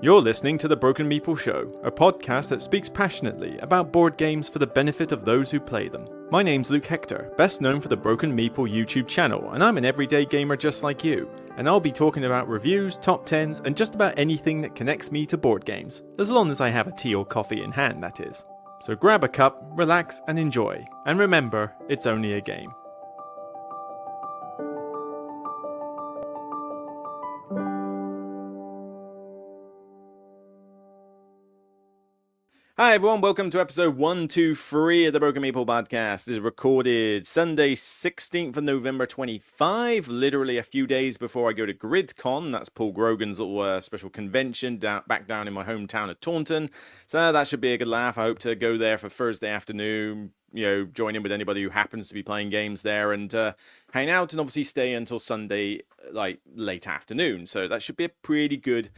You're listening to The Broken Meeple Show, a podcast that speaks passionately about board games for the benefit of those who play them. My name's Luke Hector, best known for the Broken Meeple YouTube channel, and I'm an everyday gamer just like you. And I'll be talking about reviews, top 10s, and just about anything that connects me to board games. As long as I have a tea or coffee in hand, that is. So grab a cup, relax, and enjoy. And remember, it's only a game. Hi everyone, welcome to episode 123 of the Broken Meeple podcast. This is recorded Sunday 16th of November 25, literally a few days before I go to GridCon. That's Paul Grogan's little special convention back down in my hometown of Taunton. So that should be a good laugh. I hope to go there for Thursday afternoon, join in with anybody who happens to be playing games there and hang out, and obviously stay until Sunday, like late afternoon. So that should be a pretty good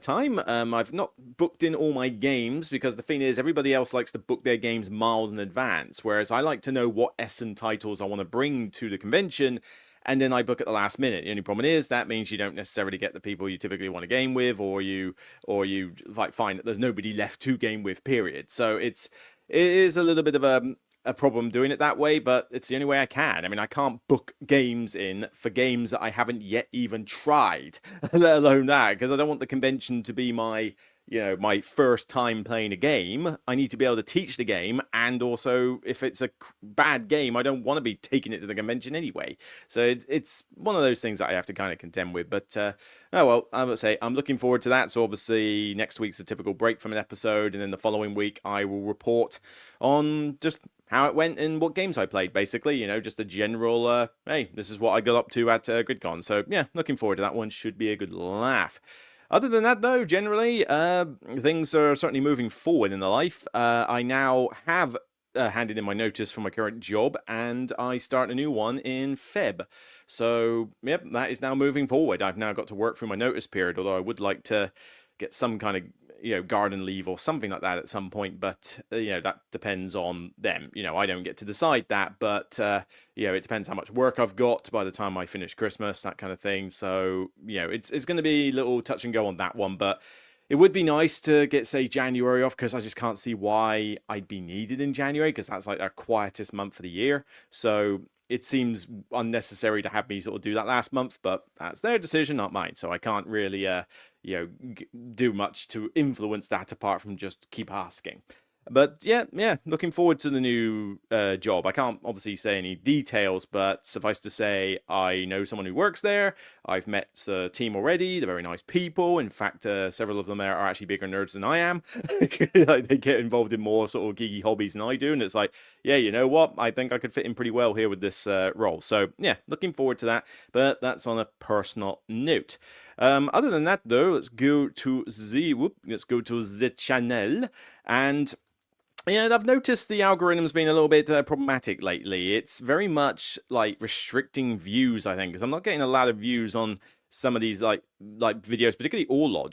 time. I've not booked in all my games because the thing is, everybody else likes to book their games miles in advance, whereas I like to know what Essen titles I want to bring to the convention, and then I book at the last minute. The only problem is that means you don't necessarily get the people you typically want to game with, or you like find that there's nobody left to game with, period. So it is a little bit of a problem doing it that way, but it's the only way I can. I mean, I can't book games in for games that I haven't yet even tried, let alone that, because I don't want the convention to be my first time playing a game. I need to be able to teach the game, and also if it's a bad game, I don't want to be taking it to the convention anyway. So it's one of those things that I have to kind of contend with. But oh well, I would say I'm looking forward to that. So obviously next week's a typical break from an episode, and then the following week I will report on just how it went and what games I played, basically, just a general, hey, this is what I got up to at GridCon. So yeah, looking forward to that one. Should be a good laugh. Other than that, though, generally, things are certainly moving forward in the life. I now have handed in my notice for my current job, and I start a new one in Feb. So, yep, that is now moving forward. I've now got to work through my notice period, although I would like to get some kind of garden leave or something like that at some point, but that depends on them. I don't get to decide that, but it depends how much work I've got by the time I finish Christmas, that kind of thing. So it's going to be a little touch and go on that one, but it would be nice to get, say, January off, because I just can't see why I'd be needed in January, because that's like our quietest month of the year. So it seems unnecessary to have me sort of do that last month, but that's their decision, not mine. So I can't really, do much to influence that apart from just keep asking. But yeah, looking forward to the new job. I can't obviously say any details, but suffice to say, I know someone who works there. I've met the team already. They're very nice people. In fact, several of them there are actually bigger nerds than I am. Like, they get involved in more sort of geeky hobbies than I do, and it's like, yeah, you know what? I think I could fit in pretty well here with this role. So yeah, looking forward to that. But that's on a personal note. Other than that, though, let's go to the channel. And I've noticed the algorithm's been a little bit problematic lately. It's very much like restricting views, I think, because I'm not getting a lot of views on some of these like videos, particularly Orloy,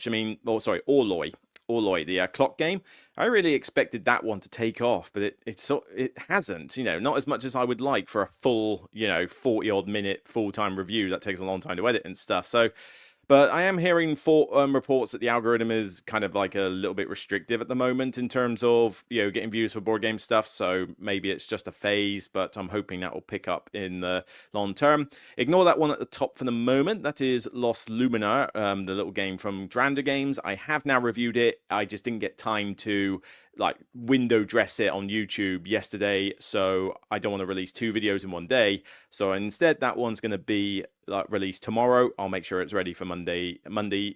the clock game. I really expected that one to take off, but it hasn't. Not as much as I would like for a full 40-odd minute full-time review. That takes a long time to edit and stuff. So. But I am hearing reports that the algorithm is kind of like a little bit restrictive at the moment in terms of, getting views for board game stuff. So maybe it's just a phase, but I'm hoping that will pick up in the long term. Ignore that one at the top for the moment. That is Los Luminar, the little game from Drander Games. I have now reviewed it. I just didn't get time to window dress it on YouTube yesterday, so I don't want to release 2 videos in one day. So instead, that one's going to be released tomorrow. I'll make sure it's ready for Monday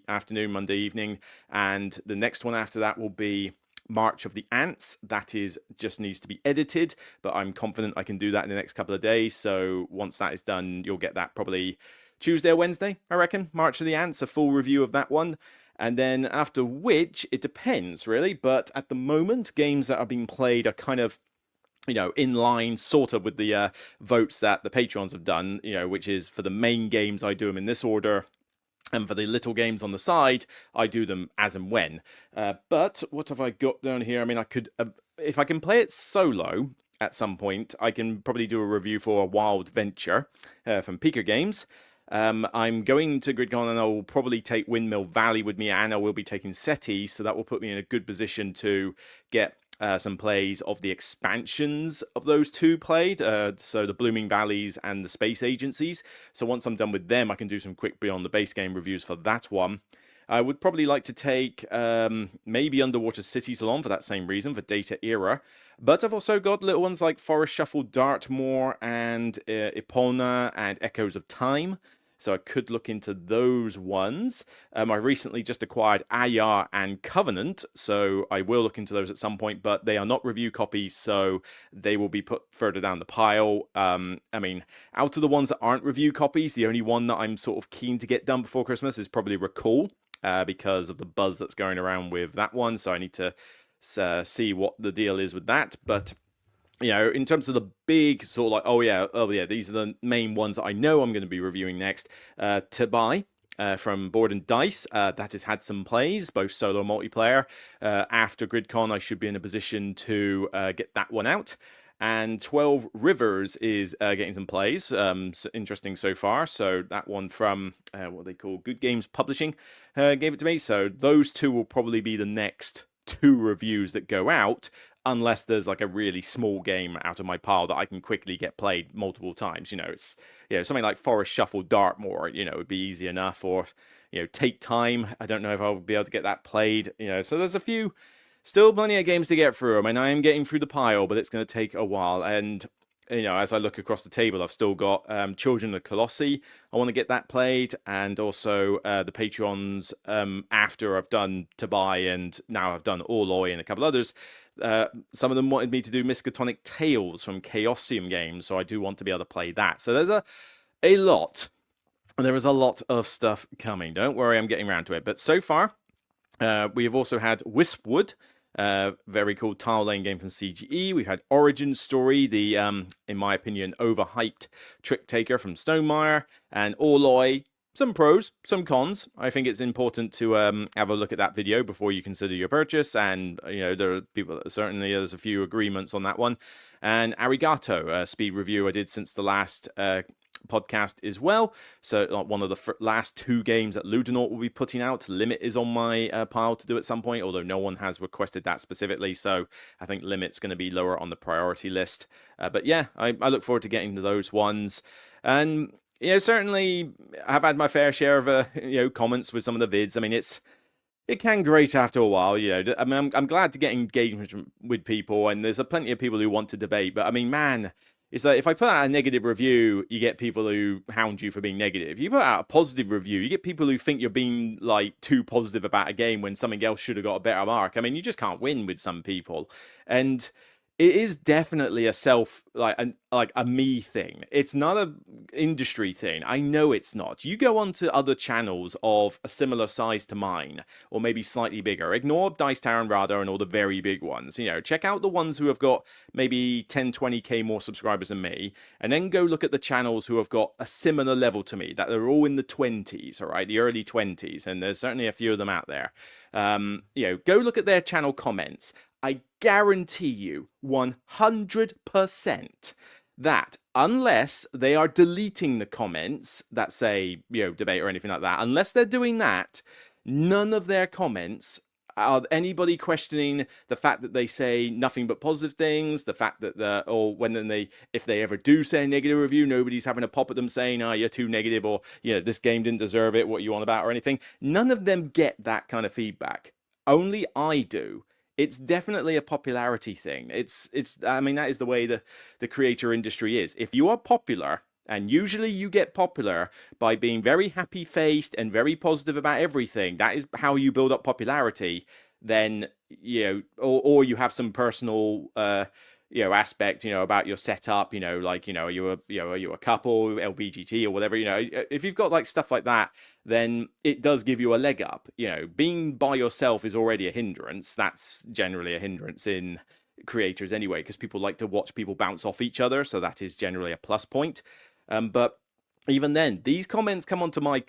afternoon, Monday evening, and the next one after that will be March of the Ants. That just needs to be edited, but I'm confident I can do that in the next couple of days. So once that is done, you'll get that probably Tuesday or Wednesday, I reckon. March of the Ants, a full review of that one. And then after which, it depends, really. But at the moment, games that are being played are kind of, in line sort of with the votes that the Patrons have done, which is for the main games, I do them in this order. And for the little games on the side, I do them as and when. But what have I got down here? I mean, I could, if I can play it solo at some point, I can probably do a review for a Wild Venture from Pika Games. I'm going to GridCon and I will probably take Windmill Valley with me, and I will be taking SETI, so that will put me in a good position to get some plays of the expansions of those two played, so the Blooming Valleys and the Space Agencies. So once I'm done with them, I can do some quick Beyond the Base Game reviews for that one. I would probably like to take maybe Underwater Cities along for that same reason, for Data Era. But I've also got little ones like Forest Shuffle, Dartmoor, and Epona, and Echoes of Time. So I could look into those ones. I recently just acquired Ayar and Covenant, so I will look into those at some point, but they are not review copies, so they will be put further down the pile. I mean, out of the ones that aren't review copies, the only one that I'm sort of keen to get done before Christmas is probably Recall, because of the buzz that's going around with that one, so I need to see what the deal is with that. But you know, in terms of the big sort of like, oh yeah, these are the main ones that I know I'm going to be reviewing next. To buy from Board and Dice, that has had some plays, both solo and multiplayer. After GridCon, I should be in a position to get that one out. And 12 Rivers is getting some plays. So interesting so far. So that one from what they call Good Games Publishing gave it to me. So those two will probably be the next two reviews that go out, unless there's like a really small game out of my pile that I can quickly get played multiple times. You know, it's, you know, something like Forest Shuffle, Dartmoor, you know, would be easy enough. Or, you know, Take Time, I don't know if I'll be able to get that played, you know. So there's a few, still plenty of games to get through. I mean, I am getting through the pile, but it's going to take a while. And you know, as I look across the table, I've still got Children of Colossi. I want to get that played, and also the Patreons after I've done To Buy, and now I've done Orloy and a couple others. Some of them wanted me to do Miskatonic Tales from Chaosium Games, so I do want to be able to play that. So there's a lot. There is a lot of stuff coming. Don't worry, I'm getting around to it. But so far, we have also had Wispwood. Very cool tile laying game from CGE. We've had Origin Story, the, in my opinion, overhyped trick taker from Stonemaier, and Orloy. Some pros, some cons. I think it's important to have a look at that video before you consider your purchase, and you know, there are people, certainly there's a few agreements on that one. And Arigato, speed review I did since the last podcast as well. So one of the last two games that Ludonort will be putting out. Limit is on my pile to do at some point, although no one has requested that specifically, so I think Limit's going to be lower on the priority list. But yeah, I look forward to getting to those ones. And you know, certainly I've had my fair share of you know, comments with some of the vids. I mean, it can grate after a while, you know. I mean, I'm glad to get engagement with people, and there's plenty of people who want to debate, but I mean, man, it's like if I put out a negative review, you get people who hound you for being negative. You put out a positive review, you get people who think you're being like too positive about a game when something else should have got a better mark. I mean, you just can't win with some people. And it is definitely a a me thing. It's not a industry thing. I know it's not. You go on to other channels of a similar size to mine, or maybe slightly bigger. Ignore Dice Tower and Radar and all the very big ones. You know, check out the ones who have got maybe 10, 20k more subscribers than me, and then go look at the channels who have got a similar level to me, that are all in the 20s, all right, the early 20s, and there's certainly a few of them out there. You know, go look at their channel comments. I guarantee you 100% that unless they are deleting the comments that say, you know, debate or anything like that, unless they're doing that, none of their comments are anybody questioning the fact that they say nothing but positive things, the fact that if they ever do say a negative review, nobody's having a pop at them saying, oh, you're too negative, or, you know, this game didn't deserve it, what you on about, or anything. None of them get that kind of feedback. Only I do. It's definitely a popularity thing. I mean, that is the way the creator industry is. If you are popular, and usually you get popular by being very happy-faced and very positive about everything, that is how you build up popularity, then, you know, or you have some personal you know, aspect, you know, about your setup, you know, like, you know, are you a couple, LBGT or whatever, you know, if you've got like stuff like that, then it does give you a leg up. You know, being by yourself is already a hindrance. That's generally a hindrance in creators anyway, because people like to watch people bounce off each other, so that is generally a plus point. But even then, these comments come onto my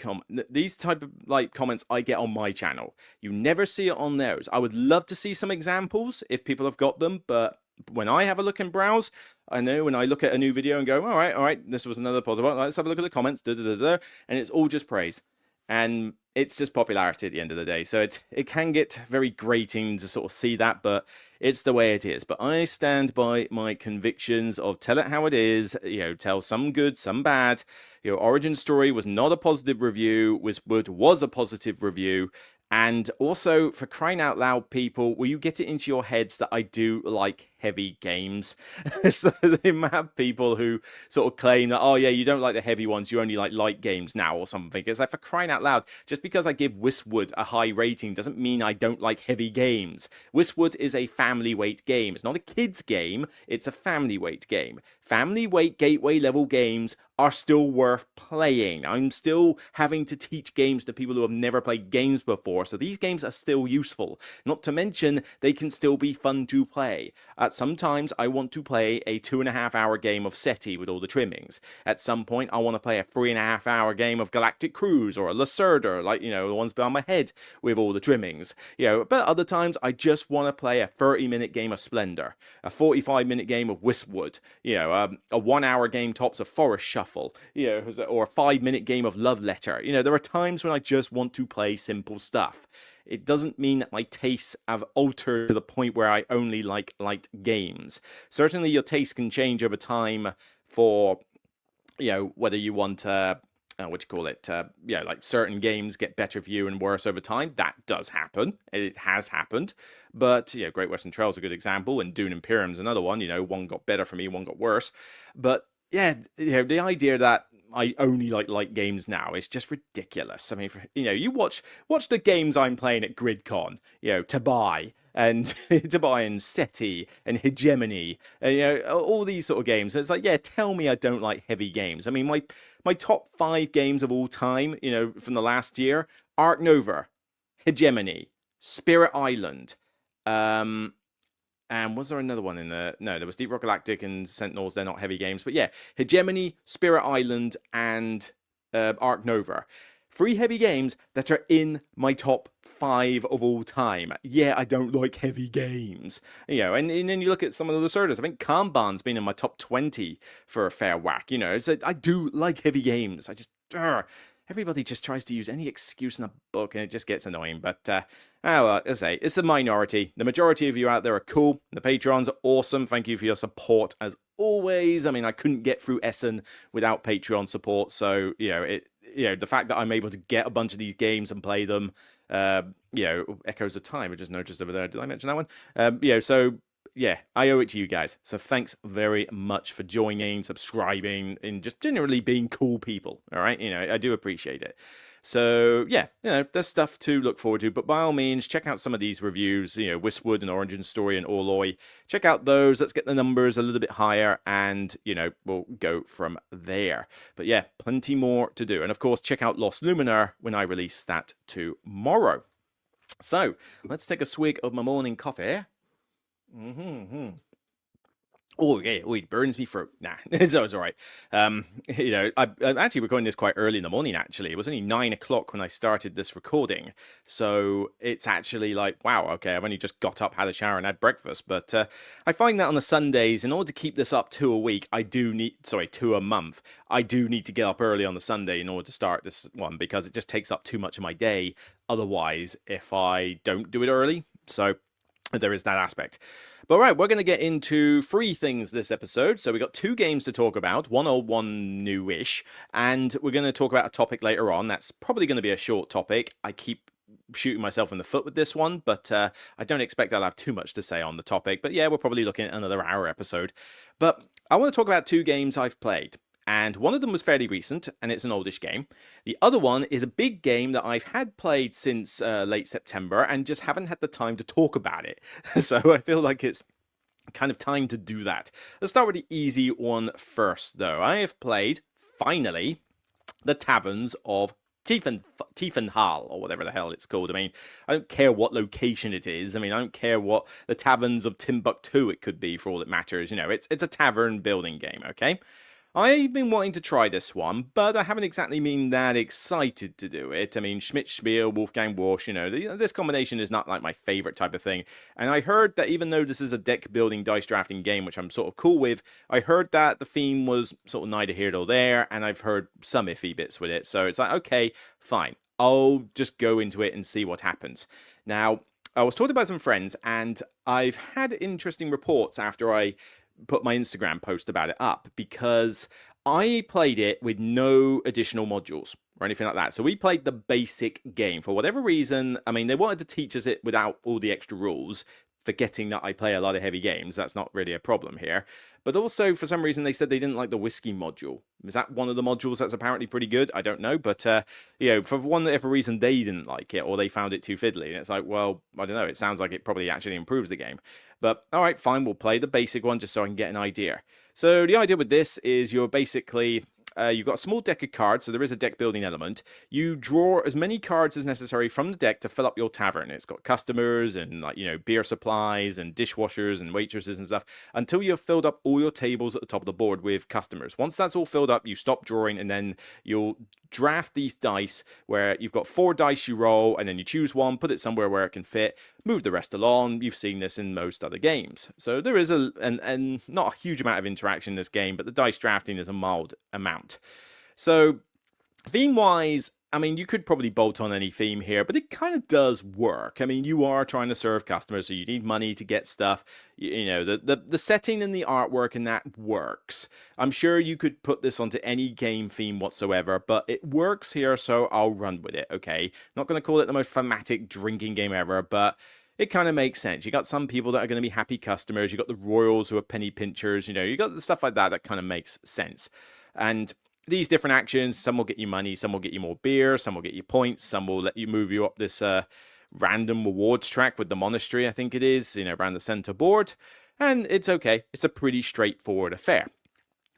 these type of like comments I get on my channel. You never see it on theirs. I would love to see some examples if people have got them, but when I have a look and browse, I know when I look at a new video and go, all right, this was another positive one. Let's have a look at the comments, and it's all just praise. And it's just popularity at the end of the day. So it can get very grating to sort of see that, but it's the way it is. But I stand by my convictions of tell it how it is, tell some good, some bad. Origin Story was not a positive review, Westwood was a positive review. And also, for crying out loud, people, will you get it into your heads that I do like heavy games? So they have people who sort of claim that, oh yeah, you don't like the heavy ones, you only like light games now or something. It's like, for crying out loud, just because I give Westwood a high rating doesn't mean I don't like heavy games. Westwood is a family weight game. It's not a kid's game, it's a family weight game. Family weight gateway level games are still worth playing. I'm still having to teach games to people who have never played games before, so these games are still useful. Not to mention, they can still be fun to play. At sometimes, I want to play a 2.5-hour game of SETI with all the trimmings. At some point, I want to play a 3.5-hour game of Galactic Cruise or a Lacerda, like, the ones behind my head with all the trimmings. But other times, I just want to play a 30-minute game of Splendor, a 45-minute game of Westwood, a 1-hour game tops of Forest Shuffle, or a 5-minute game of Love Letter. There are times when I just want to play simple stuff. It doesn't mean that my tastes have altered to the point where I only like light games. Certainly your taste can change over time for, whether you want like certain games get better for you and worse over time. That does happen. It has happened. But, Great Western Trail is a good example, and Dune Imperium's another one. One got better for me, one got worse. But, yeah, the idea that I only like light games now is just ridiculous. I mean, you watch the games I'm playing at GridCon, Tabai and Tabai and SETI and Hegemony, and all these sort of games. It's like, yeah, tell me I don't like heavy games. I mean, my top 5 games of all time, from the last year: Ark Nova, Hegemony, Spirit Island, and was there another one in there? No, there was Deep Rock Galactic and Sentinels. They're not heavy games. But yeah, Hegemony, Spirit Island, and Ark Nova. 3 heavy games that are in my top 5 of all time. Yeah, I don't like heavy games. And then you look at some of the Lacerdas. I think Kanban's been in my top 20 for a fair whack. I do like heavy games. I just... Everybody just tries to use any excuse in a book, and it just gets annoying. But, as I say, it's the minority. The majority of you out there are cool. The Patrons are awesome. Thank you for your support, as always. I mean, I couldn't get through Essen without Patreon support. So, the fact that I'm able to get a bunch of these games and play them, Echoes of Time, I just noticed over there. Did I mention that one? So... yeah, I owe it to you guys. So thanks very much for joining, subscribing, and just generally being cool people. All right, I do appreciate it. So yeah, there's stuff to look forward to. But by all means, check out some of these reviews. Westwood and Origin Story and Orloy. Check out those. Let's get the numbers a little bit higher, and we'll go from there. But yeah, plenty more to do. And of course, check out Lost Luminar when I release that tomorrow. So let's take a swig of my morning coffee. Oh yeah, it burns me throat. Nah, so it's all right. I'm actually recording this quite early in the morning. Actually, it was only 9 o'clock when I started this recording, so it's actually like, wow, okay, I've only just got up, had a shower, and had breakfast. But I find that on the Sundays, in order to keep this up 2 a week, 2 a month, I do need to get up early on the Sunday in order to start this one, because it just takes up too much of my day otherwise if I don't do it early. So there is that aspect. But right, we're going to get into 3 things this episode. So we got 2 games to talk about, one old, one newish, and we're going to talk about a topic later on. That's probably going to be a short topic. I keep shooting myself in the foot with this one, but I don't expect I'll have too much to say on the topic. But yeah, we're probably looking at another hour episode. But I want to talk about 2 games I've played. And one of them was fairly recent, and it's an oldish game. The other one is a big game that I've had played since late September and just haven't had the time to talk about it. So I feel like it's kind of time to do that. Let's start with the easy one first, though. I have played, finally, the Taverns of Tifenhal, or whatever the hell it's called. I mean, I don't care what location it is. I mean, I don't care what the Taverns of Timbuktu it could be, for all that matters. It's a tavern building game, okay? I've been wanting to try this one, but I haven't exactly been that excited to do it. I mean, Schmidt Spiel, Wolfgang Warsch, this combination is not like my favorite type of thing. And I heard that even though this is a deck building, dice drafting game, which I'm sort of cool with, I heard that the theme was sort of neither here nor there, and I've heard some iffy bits with it. So it's like, okay, fine. I'll just go into it and see what happens. Now, I was talking about some friends, and I've had interesting reports after I put my Instagram post about it up, because I played it with no additional modules or anything like that. So we played the basic game. For whatever reason, I mean, they wanted to teach us it without all the extra rules, forgetting that I play a lot of heavy games. That's not really a problem here. But also, for some reason, they said they didn't like the whiskey module. Is that one of the modules that's apparently pretty good? I don't know. But, for whatever reason, they didn't like it, or they found it too fiddly. And it's like, well, I don't know. It sounds like it probably actually improves the game. But, all right, fine. We'll play the basic one just so I can get an idea. So the idea with this is you're basically... you've got a small deck of cards, so there is a deck building element. You draw as many cards as necessary from the deck to fill up your tavern. It's got customers and beer supplies and dishwashers and waitresses and stuff until you've filled up all your tables at the top of the board with customers. Once that's all filled up, you stop drawing and then you'll draft these dice where you've got 4 dice you roll and then you choose one, put it somewhere where it can fit, move the rest along. You've seen this in most other games. So there is and not a huge amount of interaction in this game, but the dice drafting is a mild amount. So theme-wise, I mean, you could probably bolt on any theme here, but it kind of does work. I mean, you are trying to serve customers, so you need money to get stuff. The setting and the artwork and that works. I'm sure you could put this onto any game theme whatsoever, but it works here, so I'll run with it, okay? Not going to call it the most thematic drinking game ever, but it kind of makes sense. You got some people that are going to be happy customers. You got the royals who are penny pinchers. You got the stuff like that kind of makes sense. And these different actions, some will get you money, some will get you more beer, some will get you points, some will let you move you up this random rewards track with the monastery, I think it is, around the center board. And it's okay. It's a pretty straightforward affair.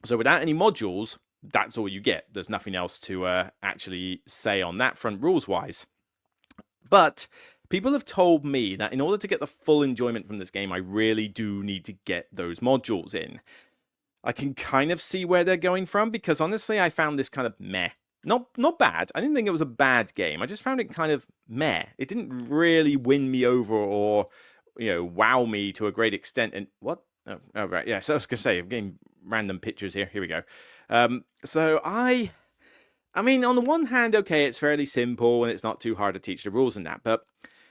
So without any modules, that's all you get. There's nothing else to actually say on that front rules-wise. But people have told me that in order to get the full enjoyment from this game, I really do need to get those modules in. I can kind of see where they're going from, because honestly, I found this kind of meh. Not bad. I didn't think it was a bad game. I just found it kind of meh. It didn't really win me over or, wow me to a great extent. And what? Oh, right. Yeah, so I was going to say, I'm getting random pictures here. Here we go. So I mean, on the one hand, okay, it's fairly simple and it's not too hard to teach the rules and that, but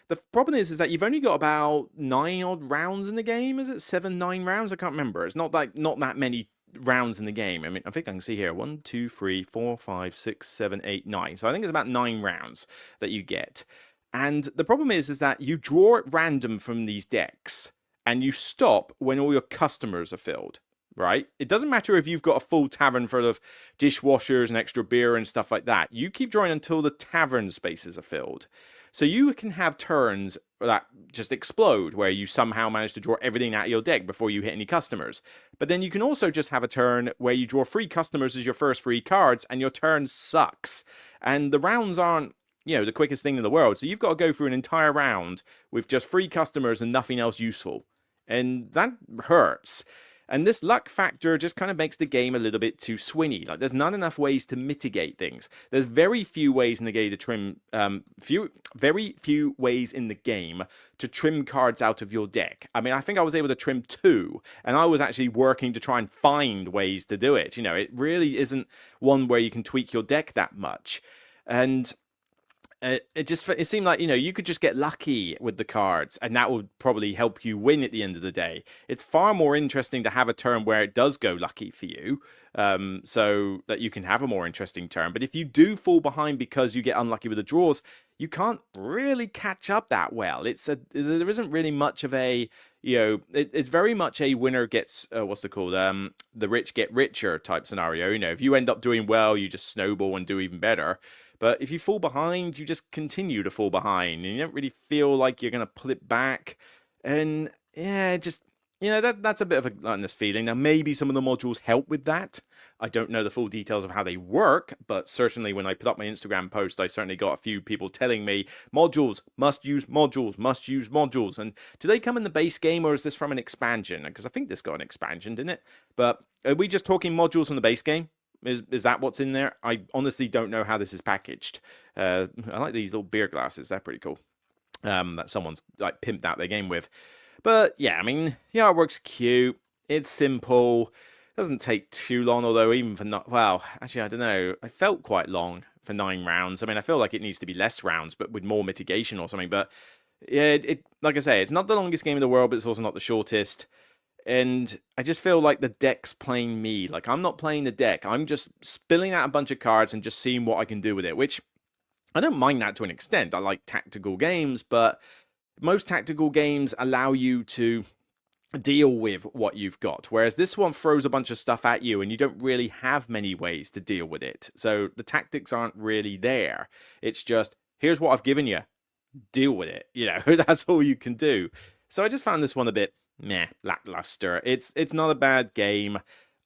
the problem is that you've only got about 9 odd rounds in the game. Is it 7, 9 rounds? I can't remember. It's not that many rounds in the game. I mean, I think I can see here 1, 2, 3, 4, 5, 6, 7, 8, 9. So I think it's about 9 rounds that you get. And the problem is that you draw at random from these decks and you stop when all your customers are filled. Right? It doesn't matter if you've got a full tavern full of dishwashers and extra beer and stuff like that. You keep drawing until the tavern spaces are filled. So you can have turns that just explode, where you somehow manage to draw everything out of your deck before you hit any customers. But then you can also just have a turn where you draw 3 customers as your first 3 cards, and your turn sucks. And the rounds aren't, the quickest thing in the world. So you've got to go through an entire round with just 3 customers and nothing else useful. And that hurts. And this luck factor just kind of makes the game a little bit too swingy. Like, there's not enough ways to mitigate things. There's very few ways in the game to trim, very few ways in the game to trim cards out of your deck. I mean, I think I was able to trim 2, and I was actually working to try and find ways to do it. It really isn't one where you can tweak your deck that much. And it seemed like, you could just get lucky with the cards and that would probably help you win at the end of the day. It's far more interesting to have a turn where it does go lucky for you, so that you can have a more interesting turn. But if you do fall behind because you get unlucky with the draws, you can't really catch up that well. There isn't really much of a, it's very much a winner gets, the rich get richer type scenario. If you end up doing well, you just snowball and do even better. But if you fall behind, you just continue to fall behind, and you don't really feel like you're going to pull it back. And yeah, You know, that's a bit of a gluttonous feeling. Now, maybe some of the modules help with that. I don't know the full details of how they work, but certainly when I put up my Instagram post, I certainly got a few people telling me, modules, must use modules, must use modules. And do they come in the base game, or is this from an expansion? Because I think this got an expansion, didn't it? But are we just talking modules from the base game? Is that what's in there? I honestly don't know how this is packaged. I like these little beer glasses. They're pretty cool. That someone's like pimped out their game with. But yeah, I mean, the artwork's cute. It's simple. Doesn't take too long, although even for not, well, actually, I don't know. I felt quite long for 9 rounds. I mean, I feel like it needs to be less rounds, but with more mitigation or something. But yeah, like I say, it's not the longest game in the world, but it's also not the shortest. And I just feel like the deck's playing me. Like, I'm not playing the deck. I'm just spilling out a bunch of cards and just seeing what I can do with it, which I don't mind that to an extent. I like tactical games, but most tactical games allow you to deal with what you've got, whereas this one throws a bunch of stuff at you and you don't really have many ways to deal with it. So the tactics aren't really there. It's just, here's what I've given you, deal with it. You know, that's all you can do. So I just found this one a bit meh, lackluster. It's not a bad game.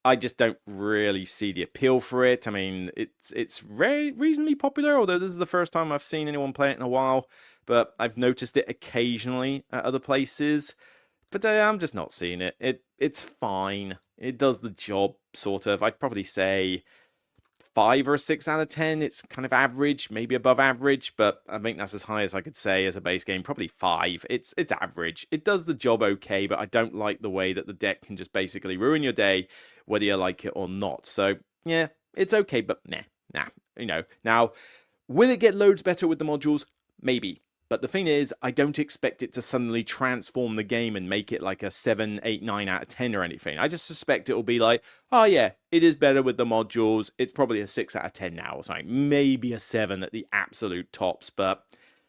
I just don't really see the appeal for it. I mean, it's very reasonably popular, although this is the first time I've seen anyone play it in a while. But I've noticed it occasionally at other places. But I'm just not seeing it. It's fine. It does the job, sort of. I'd probably say 5 or 6 out of 10. It's kind of average, maybe above average, but I think that's as high as I could say as a base game. Probably 5. It's average. It does the job okay, but I don't like the way that the deck can just basically ruin your day, whether you like it or not. So yeah, it's okay, but nah. You know, now will it get loads better with the modules? Maybe. But the thing is, I don't expect it to suddenly transform the game and make it like a 7, 8, 9 out of 10 or anything. I just suspect it will be like, oh yeah, it is better with the modules. It's probably a 6 out of 10 now or something. Maybe a 7 at the absolute tops, but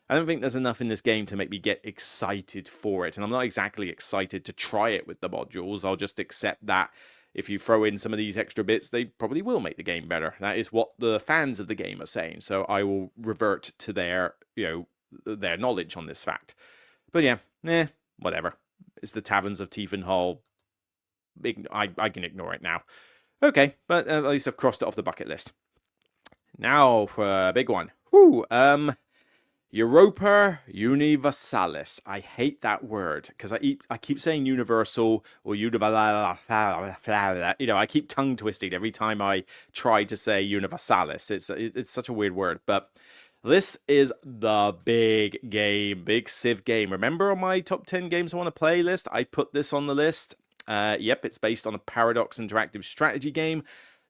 I don't think there's enough in this game to make me get excited for it. And I'm not exactly excited to try it with the modules. I'll just accept that if you throw in some of these extra bits, they probably will make the game better. That is what the fans of the game are saying. So I will revert to their, their knowledge on this fact. But yeah, whatever. It's the Taverns of Tifenhal. I can ignore it now. Okay, but at least I've crossed it off the bucket list. Now for a big one. Europa Universalis. I hate that word because I keep saying universal or universal. You know, I keep tongue twisting every time I try to say universalis. It's such a weird word, but this is the big game, big Civ game. Remember on my top 10 games I want to play list, I put this on the list. Yep, it's based on a Paradox interactive strategy game.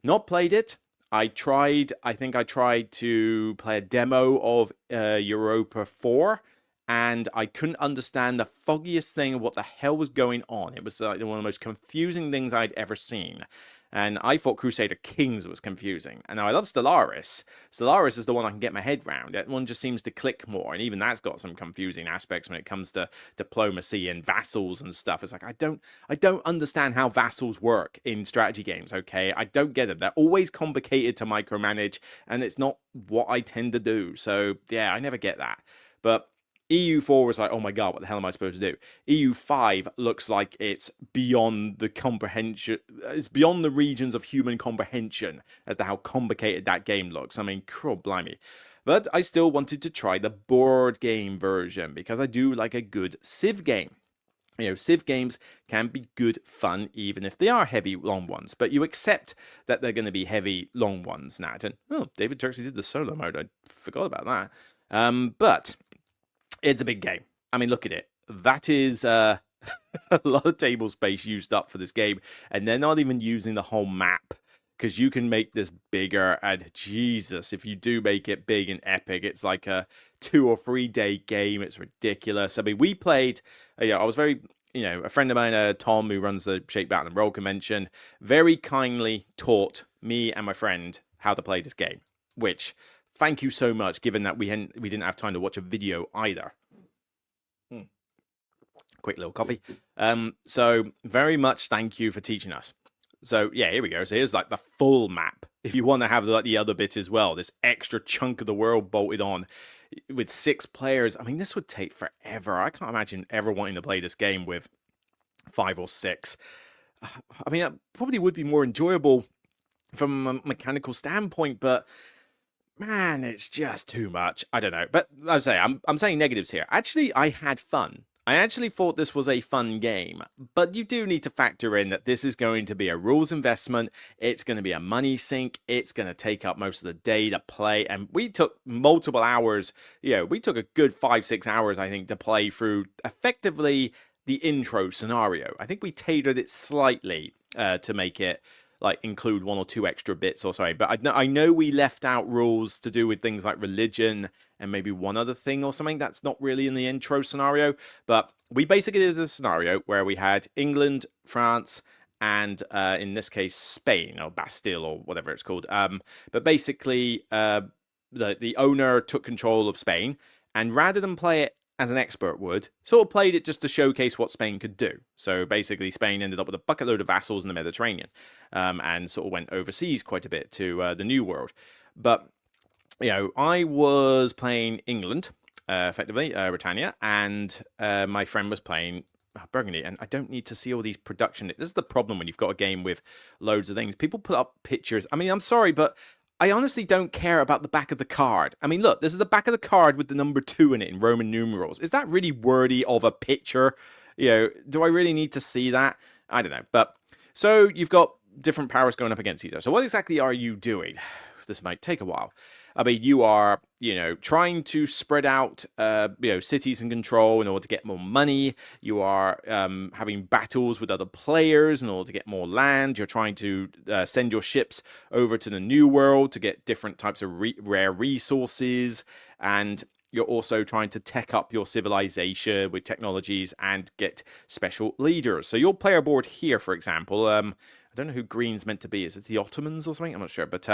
Not played it. I think I tried to play a demo of Europa 4, and I couldn't understand the foggiest thing of what the hell was going on. It was one of the most confusing things I'd ever seen. And I thought Crusader Kings was confusing. And now I love Stellaris. Stellaris is the one I can get my head around. That one just seems to click more. And even that's got some confusing aspects when it comes to diplomacy and vassals and stuff. It's like, I don't understand how vassals work in strategy games, okay? I don't get it. They're always complicated to micromanage, and it's not what I tend to do. So, yeah, I never get that. But EU4 was like, oh my god, what the hell am I supposed to do? EU5 looks like it's beyond the comprehension, it's beyond the regions of human comprehension as to how complicated that game looks. I mean, cool, blimey. But I still wanted to try the board game version because I do like a good Civ game. You know, Civ games can be good fun even if they are heavy, long ones. But you accept that they're going to be heavy, long ones, Nat. And, oh, David Turksey did the solo mode. I forgot about that. But it's a big game. I mean, look at it. That is a lot of table space used up for this game. And they're not even using the whole map because you can make this bigger. And Jesus, if you do make it big and epic, it's like a 2 or 3 day game. It's ridiculous. I mean, we played, I was very, a friend of mine, Tom, who runs the Shape Battle and Roll Convention, very kindly taught me and my friend how to play this game, which, thank you so much, given that we didn't have time to watch a video either. Quick little coffee. So very much thank you for teaching us. So yeah, here we go. So here's like the full map. If you want to have like the other bit as well, this extra chunk of the world bolted on with 6 players. I mean, this would take forever. I can't imagine ever wanting to play this game with 5 or 6. I mean, that probably would be more enjoyable from a mechanical standpoint, but man, it's just too much. I don't know. But I say I'm saying negatives here. Actually, I had fun. I actually thought this was a fun game, but you do need to factor in that this is going to be a rules investment. It's going to be a money sink. It's going to take up most of the day to play. And we took multiple hours. We took a good 5-6 hours, I think, to play through effectively the intro scenario. I think we tailored it slightly to make it like include 1 or 2 extra bits or something. But I know we left out rules to do with things like religion and maybe one other thing or something that's not really in the intro scenario. But we basically did a scenario where we had England, France, and in this case Spain or Bastille or whatever it's called. But basically, the owner took control of Spain, and rather than play it as an expert would, sort of played it just to showcase what Spain could do. So basically, Spain ended up with a bucket load of vassals in the Mediterranean, and sort of went overseas quite a bit to the New World. But I was playing England, effectively, Britannia, and my friend was playing Burgundy. And I don't need to see all these production. This is the problem when you've got a game with loads of things. People put up pictures. I mean, I'm sorry, but I honestly don't care about the back of the card. I mean, look, this is the back of the card with the number 2 in it in Roman numerals. Is that really worthy of a picture? Do I really need to see that? I don't know. But so you've got different powers going up against each other. So what exactly are you doing? This might take a while. I mean, you are, trying to spread out, cities and control in order to get more money. You are having battles with other players in order to get more land. You're trying to send your ships over to the New World to get different types of rare resources. And you're also trying to tech up your civilization with technologies and get special leaders. So your player board here, for example, I don't know who green's meant to be. Is it the Ottomans or something? I'm not sure. But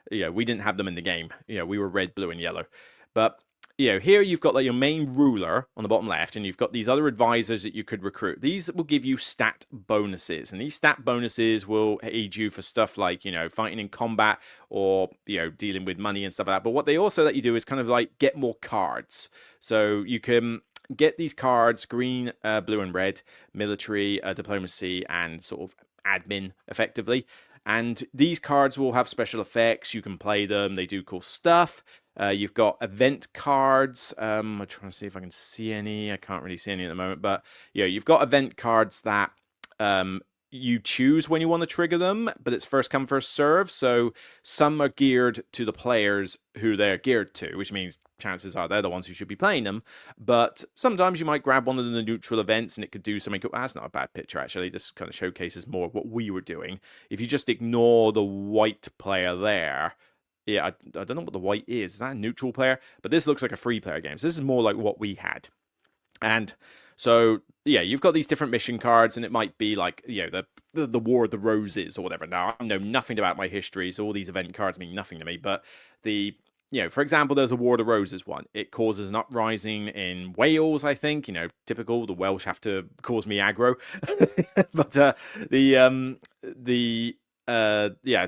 we didn't have them in the game. We were red, blue, and yellow. But here you've got like your main ruler on the bottom left, and you've got these other advisors that you could recruit. These will give you stat bonuses, and these stat bonuses will aid you for stuff like fighting in combat or dealing with money and stuff like that. But what they also let you do is kind of like get more cards, so you can get these cards: green, blue, and red, military, diplomacy, and sort of admin, effectively. And these cards will have special effects. You can play them. They do cool stuff. You've got event cards. I'm trying to see if I can see any. I can't really see any at the moment. But you've got event cards that you choose when you want to trigger them, but it's first come, first serve. So some are geared to the players who they're geared to, which means chances are they're the ones who should be playing them. But sometimes you might grab one of the neutral events and it could do something. That's not a bad picture, actually. This kind of showcases more of what we were doing. If you just ignore the white player there, I don't know what the white is. Is that a neutral player? But this looks like a free player game. So this is more like what we had. And so, you've got these different mission cards, and it might be like, the War of the Roses or whatever. Now, I know nothing about my history, so all these event cards mean nothing to me. But for example, there's a War of the Roses one. It causes an uprising in Wales, I think. Typical. The Welsh have to cause me aggro. But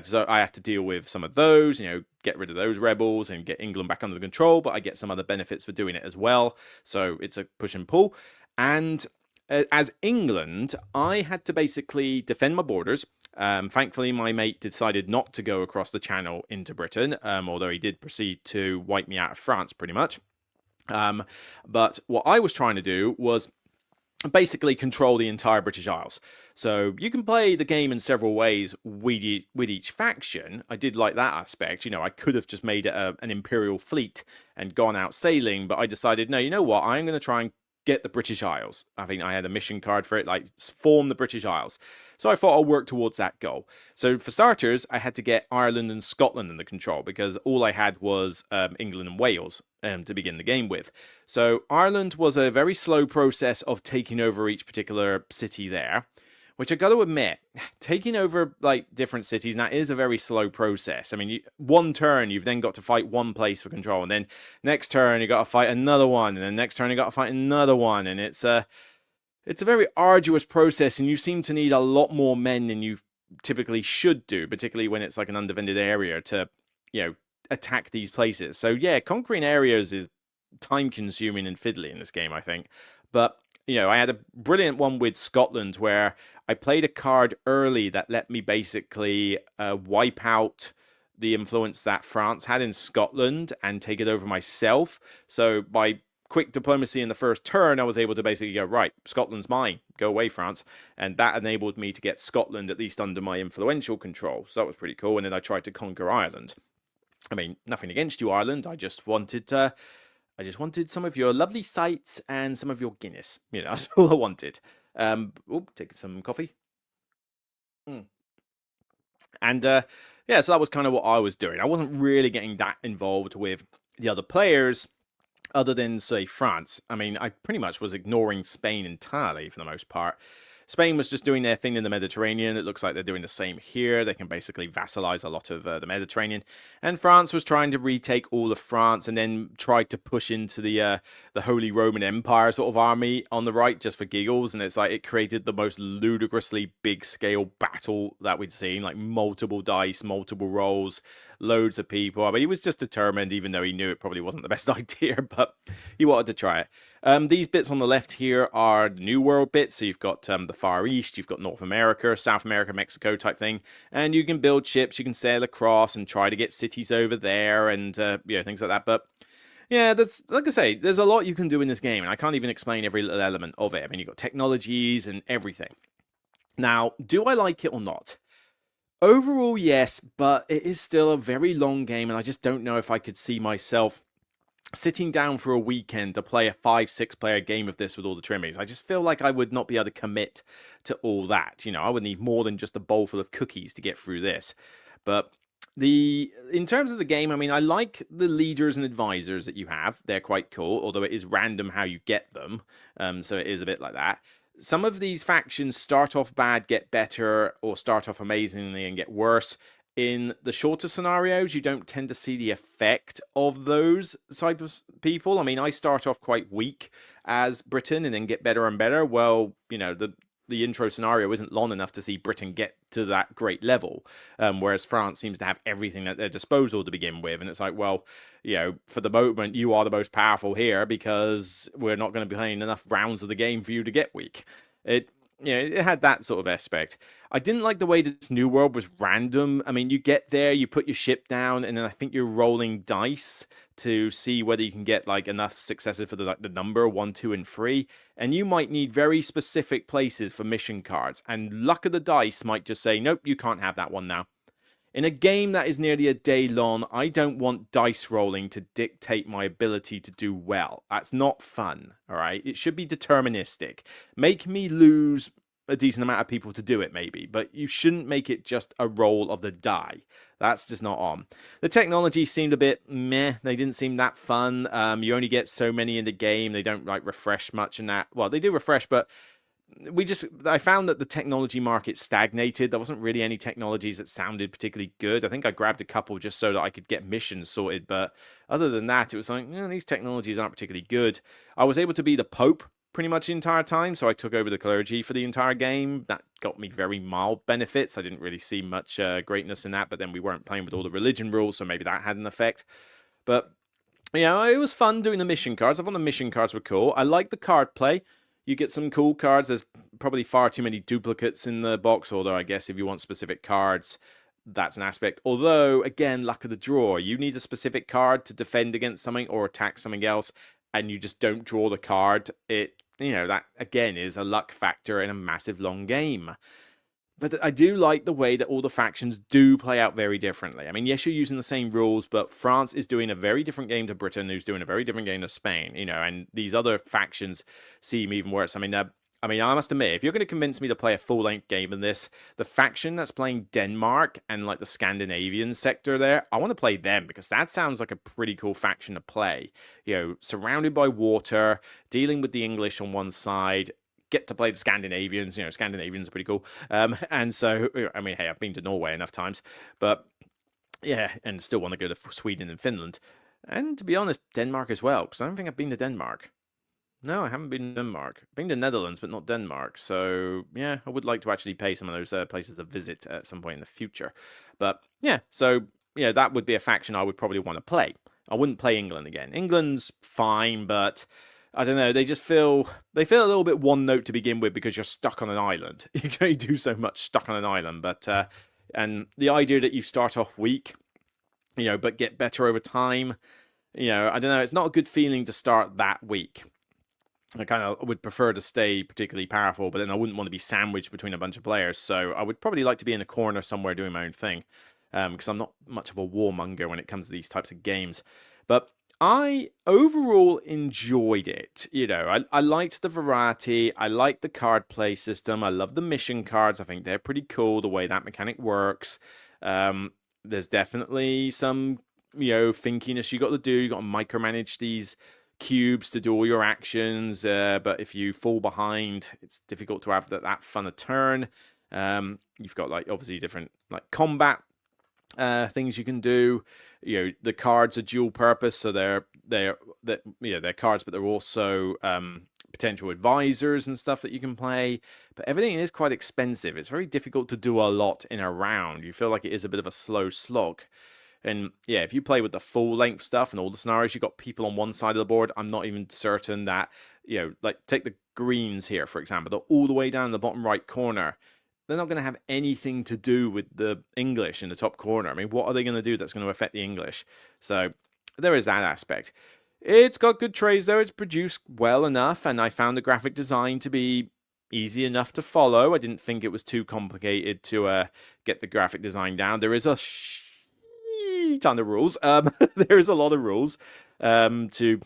so I have to deal with some of those, get rid of those rebels and get England back under control, but I get some other benefits for doing it as well. So it's a push and pull. And as England, I had to basically defend my borders. Thankfully, my mate decided not to go across the channel into Britain, although he did proceed to wipe me out of France pretty much. But what I was trying to do was basically control the entire British Isles. So you can play the game in several ways with each faction. I did like that aspect. I could have just made it an imperial fleet and gone out sailing, but I decided, no, you know what? I'm going to try and get the British Isles. I think I had a mission card for it, like form the British Isles. So I thought I'll work towards that goal. So for starters, I had to get Ireland and Scotland under control because all I had was England and Wales to begin the game with. So Ireland was a very slow process of taking over each particular city there, which I got to admit, taking over like different cities, that is a very slow process. I mean, one turn, you've then got to fight one place for control, and then next turn, you got to fight another one, and then next turn, you got to fight another one, and it's a very arduous process, and you seem to need a lot more men than you typically should do, particularly when it's like an undefended area to, attack these places. So yeah, conquering areas is time-consuming and fiddly in this game, I think. But I had a brilliant one with Scotland where I played a card early that let me basically wipe out the influence that France had in Scotland and take it over myself. So by quick diplomacy in the first turn, I was able to basically go, right, Scotland's mine, go away, France. And that enabled me to get Scotland at least under my influential control. So that was pretty cool. And then I tried to conquer Ireland. I mean, nothing against you, Ireland. I just wanted some of your lovely sights and some of your Guinness. That's all I wanted. Take some coffee. Mm. And yeah, so that was kind of what I was doing. I wasn't really getting that involved with the other players, other than, say, France. I mean, I pretty much was ignoring Spain entirely for the most part. Spain was just doing their thing in the Mediterranean. It looks like they're doing the same here. They can basically vassalize a lot of the Mediterranean. And France was trying to retake all of France and then tried to push into the Holy Roman Empire sort of army on the right just for giggles. And it's like it created the most ludicrously big-scale battle that we'd seen, like multiple dice, multiple rolls, loads of people. I mean, he was just determined, even though he knew it probably wasn't the best idea, but he wanted to try it. These bits on the left here are the New World bits. So you've got the Far East, you've got North America, South America, Mexico type thing. And you can build ships, you can sail across and try to get cities over there and, things like that. But yeah, that's, like I say, there's a lot you can do in this game. And I can't even explain every little element of it. I mean, you've got technologies and everything. Now, do I like it or not? Overall, yes, but it is still a very long game. And I just don't know if I could see myself sitting down for a weekend to play a 5-6 player game of this with all the trimmings. I just feel like I would not be able to commit to all that. I would need more than just a bowl full of cookies to get through this. But in terms of the game, I mean, I like the leaders and advisors that you have. They're quite cool, although it is random how you get them. So it is a bit like that. Some of these factions start off bad, get better, or start off amazingly and get worse. In the shorter scenarios, you don't tend to see the effect of those type of people. I mean, I start off quite weak as Britain and then get better and better. Well, the intro scenario isn't long enough to see Britain get to that great level, whereas France seems to have everything at their disposal to begin with. And it's like, well, for the moment, you are the most powerful here because we're not going to be playing enough rounds of the game for you to get weak. It had that sort of aspect. I didn't like the way this New World was random. I mean, you get there, you put your ship down, and then I think you're rolling dice to see whether you can get like enough successes for the number 1, 2, and 3. And you might need very specific places for mission cards. And luck of the dice might just say, nope, you can't have that one now. In a game that is nearly a day long, I don't want dice rolling to dictate my ability to do well. That's not fun, all right? It should be deterministic. Make me lose a decent amount of people to do it, maybe, but you shouldn't make it just a roll of the die. That's just not on. The technology seemed a bit meh. They didn't seem that fun. You only get so many in the game. They don't like refresh much in that. Well, they do refresh, but I found that the technology market stagnated. There wasn't really any technologies that sounded particularly good. I think I grabbed a couple just so that I could get missions sorted. But other than that, it was like, these technologies aren't particularly good. I was able to be the Pope pretty much the entire time. So I took over the clergy for the entire game. That got me very mild benefits. I didn't really see much greatness in that. But then we weren't playing with all the religion rules. So maybe that had an effect. But it was fun doing the mission cards. I thought the mission cards were cool. I like the card play. You get some cool cards. There's probably far too many duplicates in the box, although I guess if you want specific cards, that's an aspect. Although, again, luck of the draw. You need a specific card to defend against something or attack something else, and you just don't draw the card. That, again, is a luck factor in a massive long game. But I do like the way that all the factions do play out very differently. I mean, yes, you're using the same rules, but France is doing a very different game to Britain, who's doing a very different game to Spain, and these other factions seem even worse. I must admit, if you're going to convince me to play a full-length game in this, the faction that's playing Denmark and like the Scandinavian sector there, I want to play them because that sounds like a pretty cool faction to play. Surrounded by water, dealing with the English on one side, get to play the Scandinavians. Scandinavians are pretty cool. And so, I mean, hey, I've been to Norway enough times, but yeah, and still want to go to Sweden and Finland. And to be honest, Denmark as well, because I don't think I've been to Denmark. No, I haven't been to Denmark. I've been to Netherlands, but not Denmark. So, yeah, I would like to actually pay some of those places a visit at some point in the future. But, yeah, so, that would be a faction I would probably want to play. I wouldn't play England again. England's fine, but I don't know, they feel a little bit one note to begin with because you're stuck on an island. You can only do so much stuck on an island, but and the idea that you start off weak, but get better over time, I don't know, it's not a good feeling to start that weak. I kind of would prefer to stay particularly powerful, but then I wouldn't want to be sandwiched between a bunch of players. So I would probably like to be in a corner somewhere doing my own thing, because I'm not much of a warmonger when it comes to these types of games. But I overall enjoyed it. I liked the variety. I liked the card play system. I love the mission cards. I think they're pretty cool, the way that mechanic works. There's definitely some, thinkiness you got to do. You got to micromanage these cubes to do all your actions, but if you fall behind, it's difficult to have that fun a turn. You've got obviously different combat things you can do. The cards are dual purpose, so they're cards, but they're also potential advisors and stuff that you can play. But everything is quite expensive. It's very difficult to do a lot in a round. You feel like it is a bit of a slow slog. And yeah, if you play with the full length stuff and all the scenarios, you've got people on one side of the board. I'm not even certain that, take the greens here, for example, they're all the way down in the bottom right corner. They're not going to have anything to do with the English in the top corner. I mean, what are they going to do that's going to affect the English? So there is that aspect. It's got good trades, though. It's produced well enough, and I found the graphic design to be easy enough to follow. I didn't think it was too complicated to get the graphic design down. There is a ton of rules. There is a lot of rules to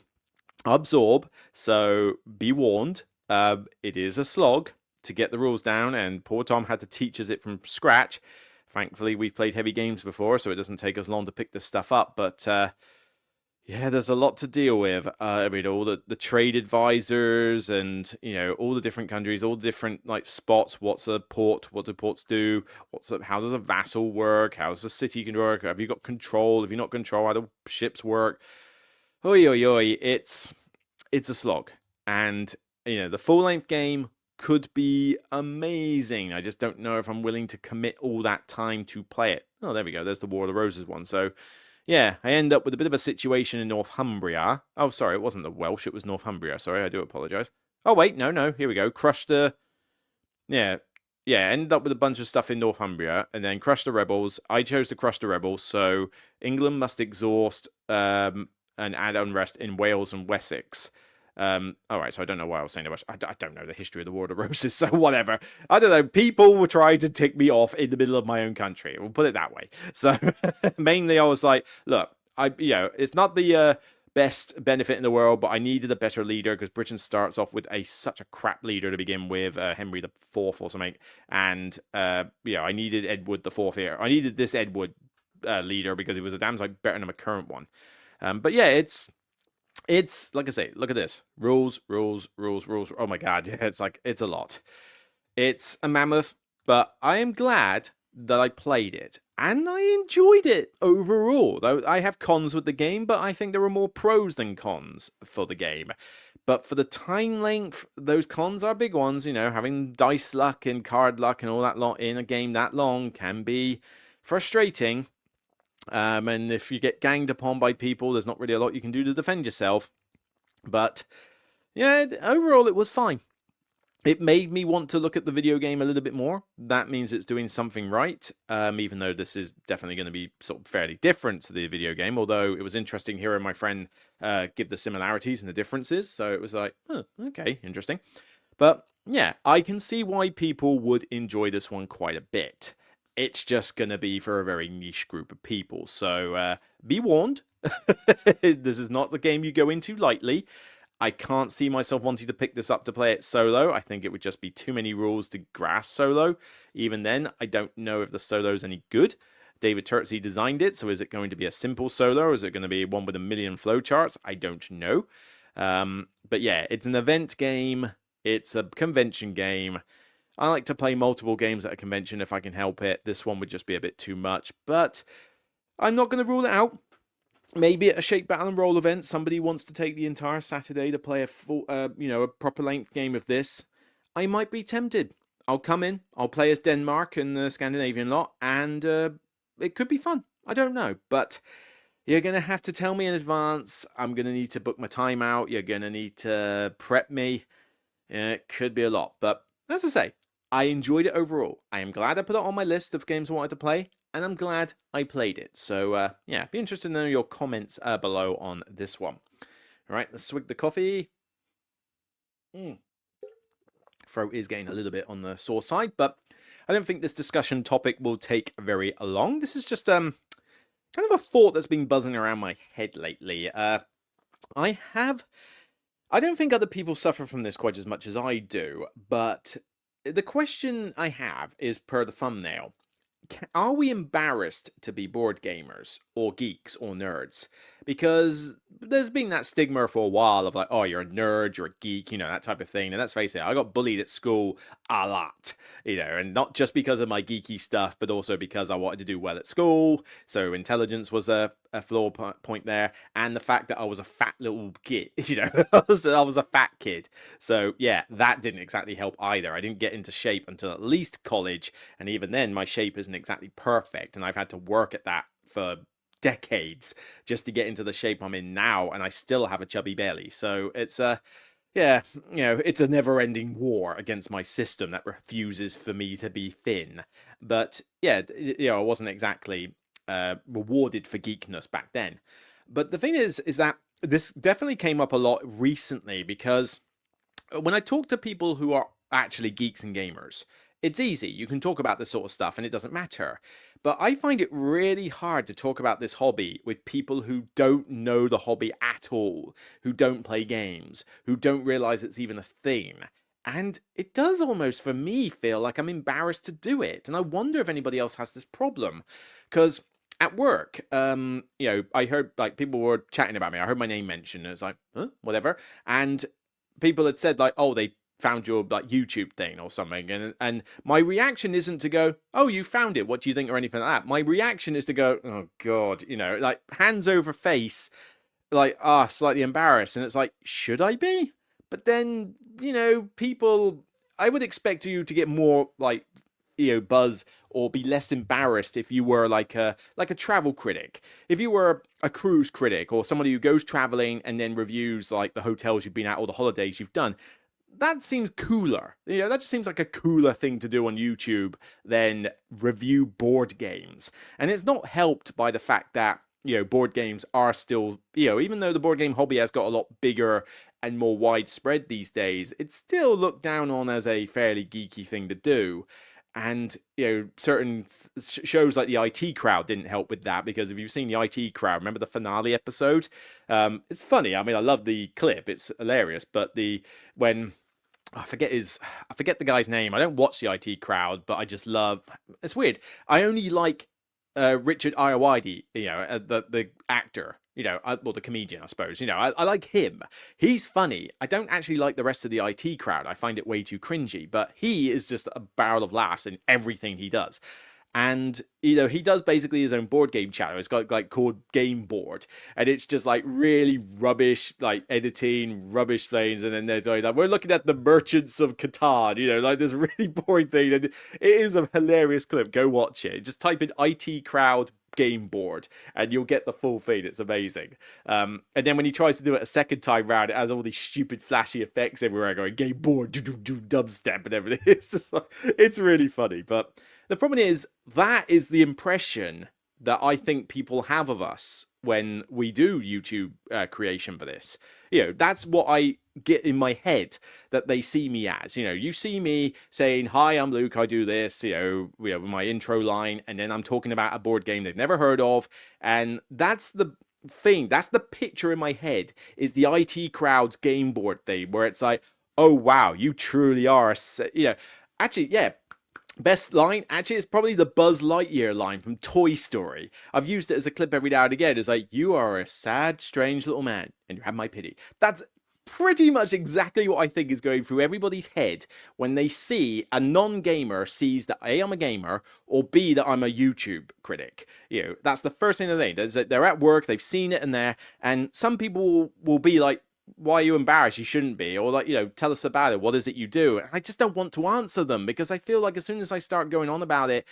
absorb, so be warned. It is a slog to get the rules down, and poor Tom had to teach us it from scratch. Thankfully, we've played heavy games before, so it doesn't take us long to pick this stuff up, but yeah, there's a lot to deal with. I mean, all the trade advisors and, all the different countries, all the different, spots. What's a port? What do ports do? How does a vassal work? How does a city work? Have you got control? Have you not control? How do ships work? Oi, oi, oi. It's a slog. And, the full-length game could be amazing. I just don't know if I'm willing to commit all that time to play it. Oh, there we go. There's the War of the Roses one. So yeah, I end up with a bit of a situation in Northumbria. Oh, sorry, it wasn't the Welsh, it was Northumbria. Sorry, I do apologise. Oh, wait, no, here we go. Crush the... Yeah, ended up with a bunch of stuff in Northumbria, and then crush the rebels. I chose to crush the rebels, so England must exhaust and add unrest in Wales and Wessex. Alright, so I don't know why I was saying that much. I don't know the history of the War of the Roses, so whatever. I don't know, people were trying to tick me off in the middle of my own country. We'll put it that way. So, mainly I was like, look, it's not the best benefit in the world, but I needed a better leader, because Britain starts off with such a crap leader to begin with, Henry the Fourth or something, and, I needed Edward the Fourth here. I needed this Edward leader, because he was a damn sight better than my current one. But yeah, it's like I say, look at this. Rules. Oh my god, yeah, it's a lot. It's a mammoth, but I am glad that I played it, and I enjoyed it overall. Though I have cons with the game, but I think there are more pros than cons for the game. But for the time length, those cons are big ones. Having dice luck and card luck and all that lot in a game that long can be frustrating. And if you get ganged upon by people, there's not really a lot you can do to defend yourself. But yeah, overall it was fine. It made me want to look at the video game a little bit more. That means it's doing something right, even though this is definitely going to be sort of fairly different to the video game, although it was interesting hearing my friend give the similarities and the differences, so it was like, oh, okay, interesting. But yeah, I can see why people would enjoy this one quite a bit. It's just going to be for a very niche group of people. So be warned. This is not the game you go into lightly. I can't see myself wanting to pick this up to play it solo. I think it would just be too many rules to grasp solo. Even then, I don't know if the solo is any good. David Turtsey designed it, so is it going to be a simple solo, or is it going to be one with a million flowcharts? I don't know. But yeah, it's an event game. It's a convention game. I like to play multiple games at a convention if I can help it. This one would just be a bit too much, but I'm not going to rule it out. Maybe at a Shake, Battle and Roll event, somebody wants to take the entire Saturday to play a full, a proper length game of this. I might be tempted. I'll come in, I'll play as Denmark and the Scandinavian lot, and it could be fun. I don't know, but You're going to have to tell me in advance. I'm going to need to book my time out. You're going to need to prep me. It could be a lot. But as I say, I enjoyed it overall. I am glad I put it on my list of games I wanted to play, and I'm glad I played it. So, yeah, be interested to know your comments below on this one. All right, let's swig the coffee. Throat is getting a little bit on the sore side, but I don't think this discussion topic will take very long. This is just kind of a thought that's been buzzing around my head lately. I don't think other people suffer from this quite as much as I do, but the question I have is per the thumbnail. Are we embarrassed to be board gamers or geeks or nerds? Because there's been that stigma for a while of like, oh, you're a nerd, you're a geek, that type of thing. And let's face it, I got bullied at school a lot, and not just because of my geeky stuff, but also because I wanted to do well at school. So intelligence was a flaw point there. And the fact that I was a fat little kid, I was a fat kid. So yeah, that didn't exactly help either. I didn't get into shape until at least college. And even then, my shape isn't exactly perfect. And I've had to work at that for decades just to get into the shape I'm in now, and I still have a chubby belly. So it's yeah, it's a never-ending war against my system that refuses for me to be thin. But yeah, I wasn't exactly rewarded for geekness back then. But the thing is that this definitely came up a lot recently, because when I talk to people who are actually geeks and gamers, it's easy. You can talk about this sort of stuff and it doesn't matter. But I find it really hard to talk about this hobby with people who don't know the hobby at all, who don't play games, who don't realize it's even a thing. And it does almost, for me, feel like I'm embarrassed to do it. And I wonder if anybody else has this problem. Because at work, I heard like people were chatting about me. I heard my name mentioned, and it's like, huh, whatever. And people had said like, oh, they found your like YouTube thing or something, and my reaction isn't to go, oh, you found it, what do you think, or anything like that. My reaction is to go, oh god, like hands over face, like slightly embarrassed. And it's like, should I be? But then people, I would expect you to get more like buzz or be less embarrassed if you were like a travel critic, if you were a cruise critic, or somebody who goes traveling and then reviews like the hotels you've been at or the holidays you've done. That seems cooler. That just seems like a cooler thing to do on YouTube than review board games. And it's not helped by the fact that, board games are still, even though the board game hobby has got a lot bigger and more widespread these days, it's still looked down on as a fairly geeky thing to do. And, certain shows like the IT Crowd didn't help with that, because if you've seen the IT Crowd, remember the finale episode? It's funny. I mean, I love the clip. It's hilarious. But when I forget the guy's name. I don't watch the IT Crowd, but I just love. It's weird. I only like Richard Ayoade, the actor. Well, the comedian, I suppose. I like him. He's funny. I don't actually like the rest of the IT Crowd. I find it way too cringy. But he is just a barrel of laughs in everything he does. And he does basically his own board game channel. It's got like called Game Board, and it's just like really rubbish, like editing, rubbish things. And then they're doing like, we're looking at the Merchants of Catan, like this really boring thing. And it is a hilarious clip. Go watch it. Just type in IT Crowd Game Board and you'll get the full thing. It's amazing. And then when he tries to do it a second time round, it has all these stupid flashy effects everywhere, going Game Board, do dubstep and everything. It's just like, it's really funny. But the problem is, that is the impression that I think people have of us when we do YouTube creation for this. That's what I get in my head that they see me as. You see me saying, hi, I'm Luke, I do this, with my intro line, and then I'm talking about a board game they've never heard of. And that's the thing, that's the picture in my head, is the IT Crowd's game board thing, where it's like, oh wow, you truly are actually, yeah. Best line, actually, it's probably the Buzz Lightyear line from Toy Story. I've used it as a clip every now and again. It's like, you are a sad, strange little man, and you have my pity. That's pretty much exactly what I think is going through everybody's head when they see a non-gamer sees that A, I'm a gamer, or B, that I'm a YouTube critic. That's the first thing they think. They're at work, they've seen it in there, and some people will be like, why are you embarrassed? You shouldn't be. Or like, tell us about it. What is it you do? And I just don't want to answer them, because I feel like as soon as I start going on about it,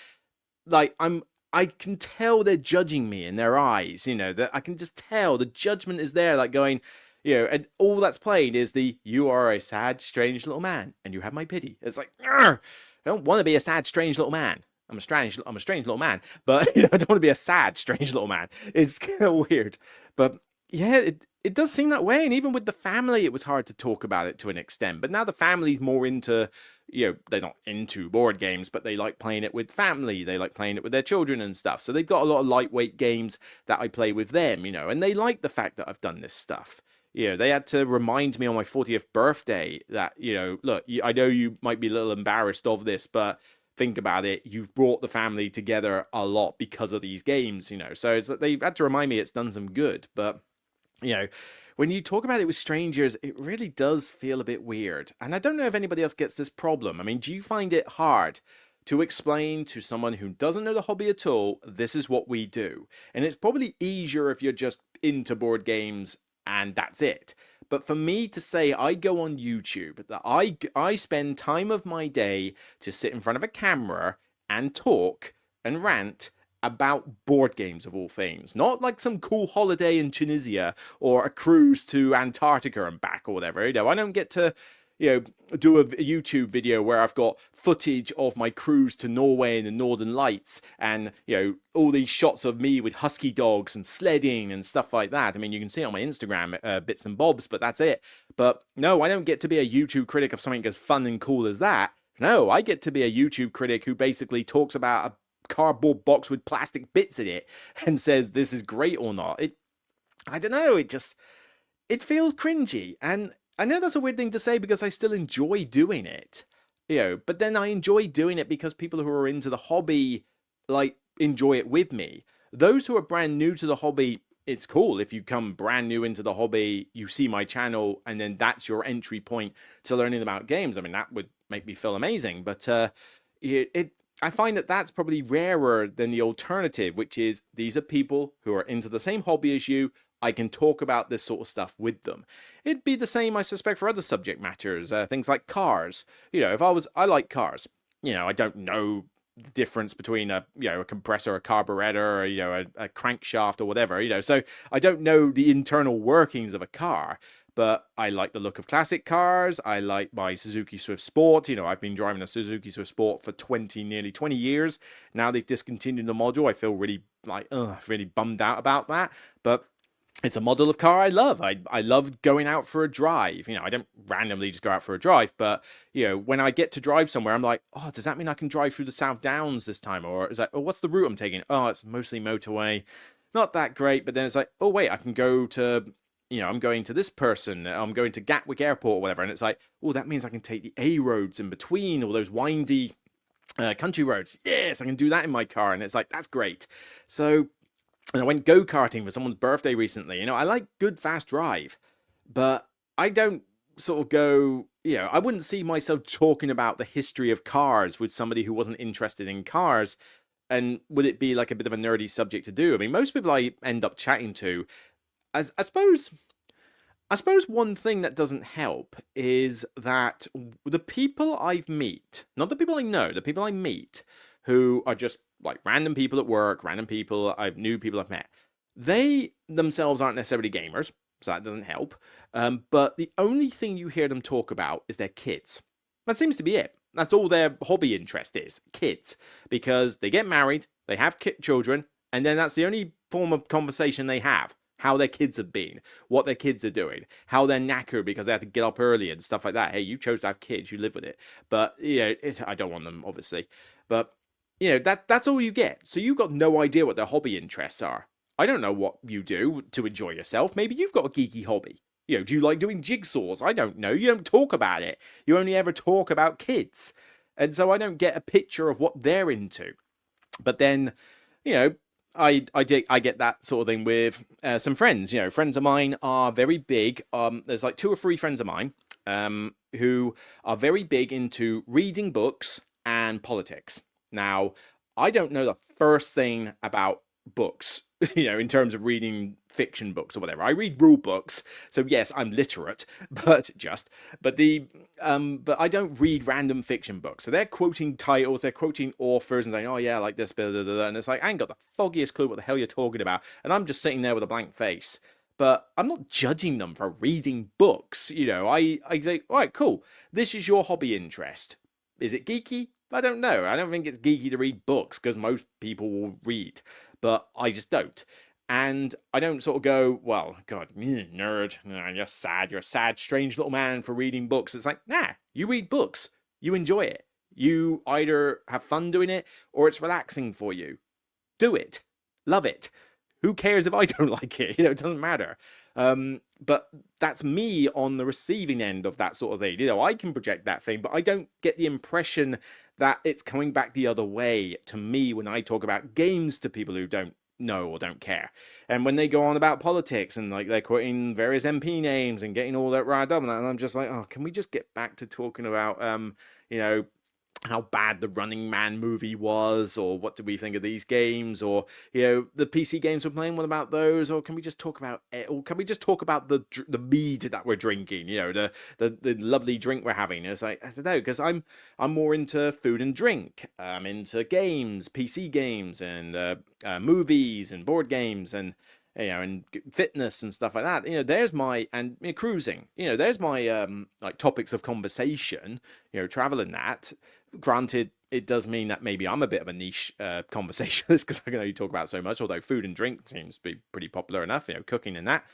like I'm I can tell they're judging me in their eyes, that I can just tell the judgment is there, like going, and all that's playing is you are a sad, strange little man, and you have my pity. It's like, I don't want to be a sad, strange little man. I'm a strange little man, but I don't want to be a sad, strange little man. It's kind of weird, but yeah, it does seem that way. And even with the family, it was hard to talk about it to an extent. But now the family's more into, they're not into board games, but they like playing it with family. They like playing it with their children and stuff. So they've got a lot of lightweight games that I play with them, and they like the fact that I've done this stuff. They had to remind me on my 40th birthday that, look, I know you might be a little embarrassed of this, but think about it, you've brought the family together a lot because of these games, So they've had to remind me it's done some good. But, when you talk about it with strangers, it really does feel a bit weird. And I don't know if anybody else gets this problem. I mean, do you find it hard to explain to someone who doesn't know the hobby at all, this is what we do? And it's probably easier if you're just into board games and that's it. But for me to say I go on YouTube, that I spend time of my day to sit in front of a camera and talk and rant about board games of all things, not like some cool holiday in Tunisia or a cruise to Antarctica and back or whatever. I don't get to do a YouTube video where I've got footage of my cruise to Norway and the Northern Lights and, all these shots of me with husky dogs and sledding and stuff like that. I mean, you can see on my Instagram bits and bobs, but that's it. But no, I don't get to be a YouTube critic of something as fun and cool as that. No, I get to be a YouTube critic who basically talks about a cardboard box with plastic bits in it and says this is great or not. I don't know, it feels cringy. And I know that's a weird thing to say because I still enjoy doing it, but then I enjoy doing it because people who are into the hobby, like, enjoy it with me. Those who are brand new to the hobby, it's cool. If you come brand new into the hobby, you see my channel, and then that's your entry point to learning about games. I mean, that would make me feel amazing, but I find that that's probably rarer than the alternative, which is these are people who are into the same hobby as you. I can talk about this sort of stuff with them. It'd be the same, I suspect, for other subject matters, things like cars. I like cars. I don't know the difference between a compressor, a carburetor, or, a crankshaft or whatever, so I don't know the internal workings of a car. But I like the look of classic cars. I like my Suzuki Swift Sport. I've been driving a Suzuki Swift Sport for nearly 20 years. Now they've discontinued the module. I feel really really bummed out about that. But it's a model of car I love. I love going out for a drive. I don't randomly just go out for a drive, but when I get to drive somewhere, I'm like, oh, does that mean I can drive through the South Downs this time? Or is that, oh, what's the route I'm taking? Oh, it's mostly motorway. Not that great, but then it's like, oh wait, I can go to, I'm going to this person, I'm going to Gatwick Airport or whatever, and it's like, oh, that means I can take the A roads in between, all those windy country roads. Yes, I can do that in my car, and it's like, that's great. So, and I went go-karting for someone's birthday recently. I like good fast drive, but I don't sort of go, I wouldn't see myself talking about the history of cars with somebody who wasn't interested in cars. And would it be like a bit of a nerdy subject to do? I mean, most people I end up chatting to, I suppose one thing that doesn't help is that the people I meet, not the people I know, the people I meet who are just like random people at work, random people new people I've met, they themselves aren't necessarily gamers, so that doesn't help. But the only thing you hear them talk about is their kids. That seems to be it. That's all their hobby interest is, kids. Because they get married, they have children, and then that's the only form of conversation they have. How their kids have been, what their kids are doing, how they're knackered because they have to get up early and stuff like that. Hey, you chose to have kids, you live with it. But, I don't want them, obviously. But, that's all you get. So you've got no idea what their hobby interests are. I don't know what you do to enjoy yourself. Maybe you've got a geeky hobby. Do you like doing jigsaws? I don't know. You don't talk about it. You only ever talk about kids. And so I don't get a picture of what they're into. But then, I get that sort of thing with some friends. Friends of mine are very big. There's like 2 or 3 friends of mine who are very big into reading books and politics. Now, I don't know the first thing about books. in terms of reading fiction books or whatever. I read rule books, so yes, I'm literate, but I don't read random fiction books. So they're quoting titles, they're quoting authors and saying, oh yeah, I like this, blah, blah, blah, and it's like, I ain't got the foggiest clue what the hell you're talking about, and I'm just sitting there with a blank face. But I'm not judging them for reading books. I think, all right, cool. This is your hobby interest. Is it geeky? I don't know. I don't think it's geeky to read books because most people will read, but I just don't. And I don't sort of go, well, God, nerd, you're sad. You're a sad, strange little man for reading books. It's like, nah, you read books. You enjoy it. You either have fun doing it or it's relaxing for you. Do it. Love it. Who cares if I don't like it? It doesn't matter. But that's me on the receiving end of that sort of thing. I can project that thing, but I don't get the impression that it's coming back the other way to me when I talk about games to people who don't know or don't care. And when they go on about politics and like they're quoting various MP names and getting all that riled up, and I'm just like, oh, can we just get back to talking about, how bad the Running Man movie was, or what do we think of these games, or the PC games we're playing. What about those? Or can we just talk about it? Or can we just talk about the mead that we're drinking? The lovely drink we're having. It's like, I don't know, because I'm more into food and drink. I'm into games, PC games, and movies and board games and and fitness and stuff like that. There's my and cruising. There's my like topics of conversation. Travel and that. Granted, it does mean that maybe I'm a bit of a niche conversationalist because I can only talk about so much. Although food and drink seems to be pretty popular enough. Cooking and that.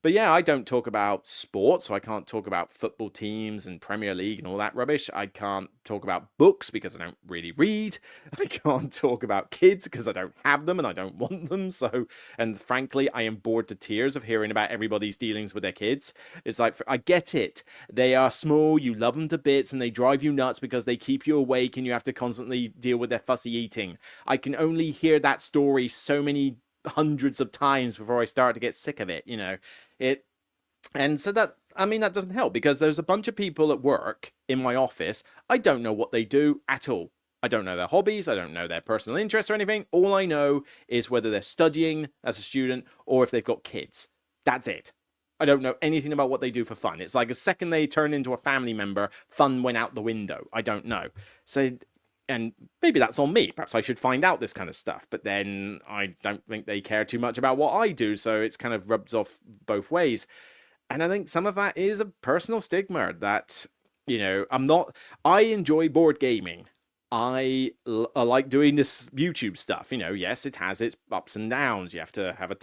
But yeah, I don't talk about sports, so I can't talk about football teams and Premier League and all that rubbish. I can't talk about books because I don't really read. I can't talk about kids because I don't have them and I don't want them. So, and frankly, I am bored to tears of hearing about everybody's dealings with their kids. It's like, I get it. They are small, you love them to bits, and they drive you nuts because they keep you awake and you have to constantly deal with their fussy eating. I can only hear that story so many hundreds of times before I start to get sick of it. It and so that that doesn't help because there's a bunch of people at work in my office. I don't know what they do at all. I don't know their hobbies. I don't know their personal interests or anything. All I know is whether they're studying as a student or if they've got kids. That's it. I don't know anything about what they do for fun. It's like the second they turn into a family member, fun went out the window. I don't know. So, and maybe that's on me. Perhaps I should find out this kind of stuff. But then I don't think they care too much about what I do. So it's kind of rubs off both ways. And I think some of that is a personal stigma that, I enjoy board gaming. I like doing this YouTube stuff. Yes, it has its ups and downs. You have to have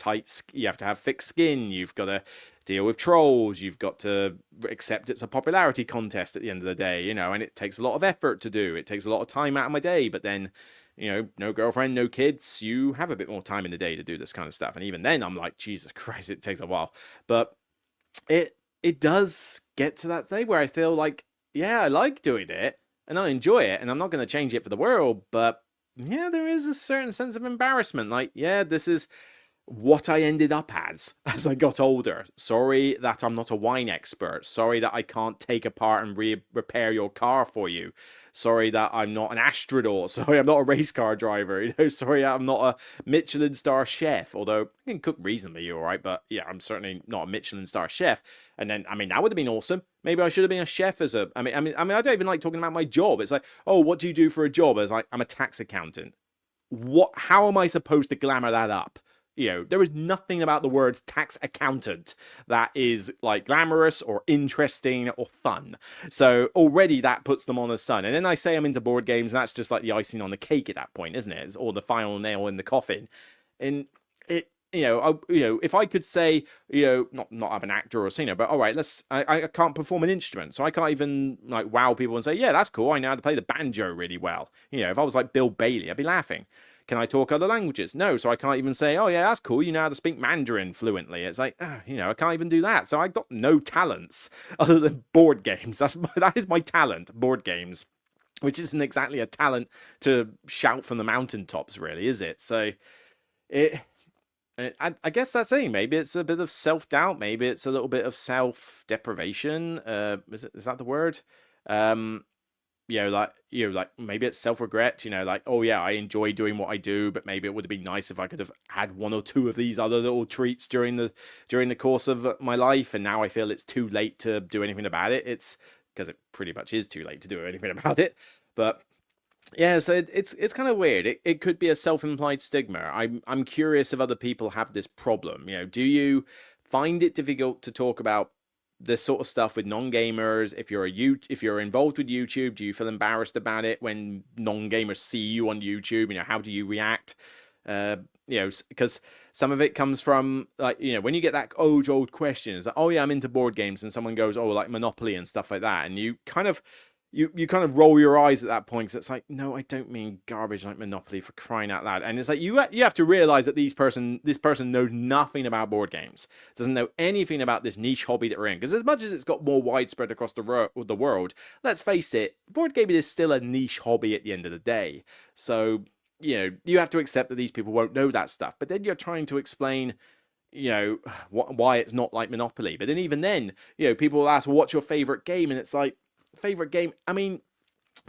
you have to have thick skin. You've got to deal with trolls. You've got to accept it's a popularity contest at the end of the day, and it takes a lot of effort to do. It takes a lot of time out of my day, but then, no girlfriend, no kids. You have a bit more time in the day to do this kind of stuff. And even then I'm like, Jesus Christ, it takes a while. But it does get to that day where I feel like, yeah, I like doing it and I enjoy it and I'm not going to change it for the world, but yeah, there is a certain sense of embarrassment. Like, yeah, this is what I ended up as I got older. Sorry that I'm not a wine expert. Sorry that I can't take apart and repair your car for you. Sorry that I'm not an astronaut. Sorry I'm not a race car driver. Sorry I'm not a Michelin star chef. Although I can cook reasonably all right, but yeah, I'm certainly not a Michelin star chef. And then, that would have been awesome. Maybe I should have been a chef as a. I don't even like talking about my job. It's like, oh, what do you do for a job? It's like, I'm a tax accountant. How am I supposed to glamour that up? There is nothing about the words tax accountant that is like glamorous or interesting or fun. So already that puts them on the sun. And then I say I'm into board games, and that's just like the icing on the cake at that point, isn't it? Or the final nail in the coffin. And it, if I could say, not I'm an actor or a singer, but all right, I can't perform an instrument, so I can't even like wow people and say, yeah, that's cool. I know how to play the banjo really well. If I was like Bill Bailey, I'd be laughing. Can I talk other languages? No, so I can't even say, oh yeah, that's cool. You know how to speak Mandarin fluently. It's like, I can't even do that. So I've got no talents other than board games. That is my talent, board games, which isn't exactly a talent to shout from the mountaintops, really, is it? So I guess that's it. Maybe it's a bit of self-doubt. Maybe it's a little bit of self-deprivation. Is that the word? like maybe it's self-regret, like, oh yeah, I enjoy doing what I do, but maybe it would have been nice if I could have had one or two of these other little treats during the course of my life, and now I feel it's too late to do anything about it. It's because it pretty much is too late to do anything about it. But yeah, so it's kind of weird. It could be a self-implied stigma. I'm curious if other people have this problem. Do you find it difficult to talk about this sort of stuff with non-gamers? If you're involved with YouTube, do you feel embarrassed about it when non-gamers see you on YouTube? How do you react? Because some of it comes from, like, when you get that old question, it's like, oh yeah, I'm into board games, and someone goes, oh, like Monopoly and stuff like that, and you kind of roll your eyes at that point, because it's like, no, I don't mean garbage like Monopoly, for crying out loud. And it's like, you have to realize that this person knows nothing about board games, doesn't know anything about this niche hobby that we're in. Because as much as it's got more widespread across the world, let's face it, board gaming is still a niche hobby at the end of the day. So you have to accept that these people won't know that stuff. But then you're trying to explain why it's not like Monopoly. But then even then, people will ask, well, what's your favorite game? And it's like, favorite game, I mean,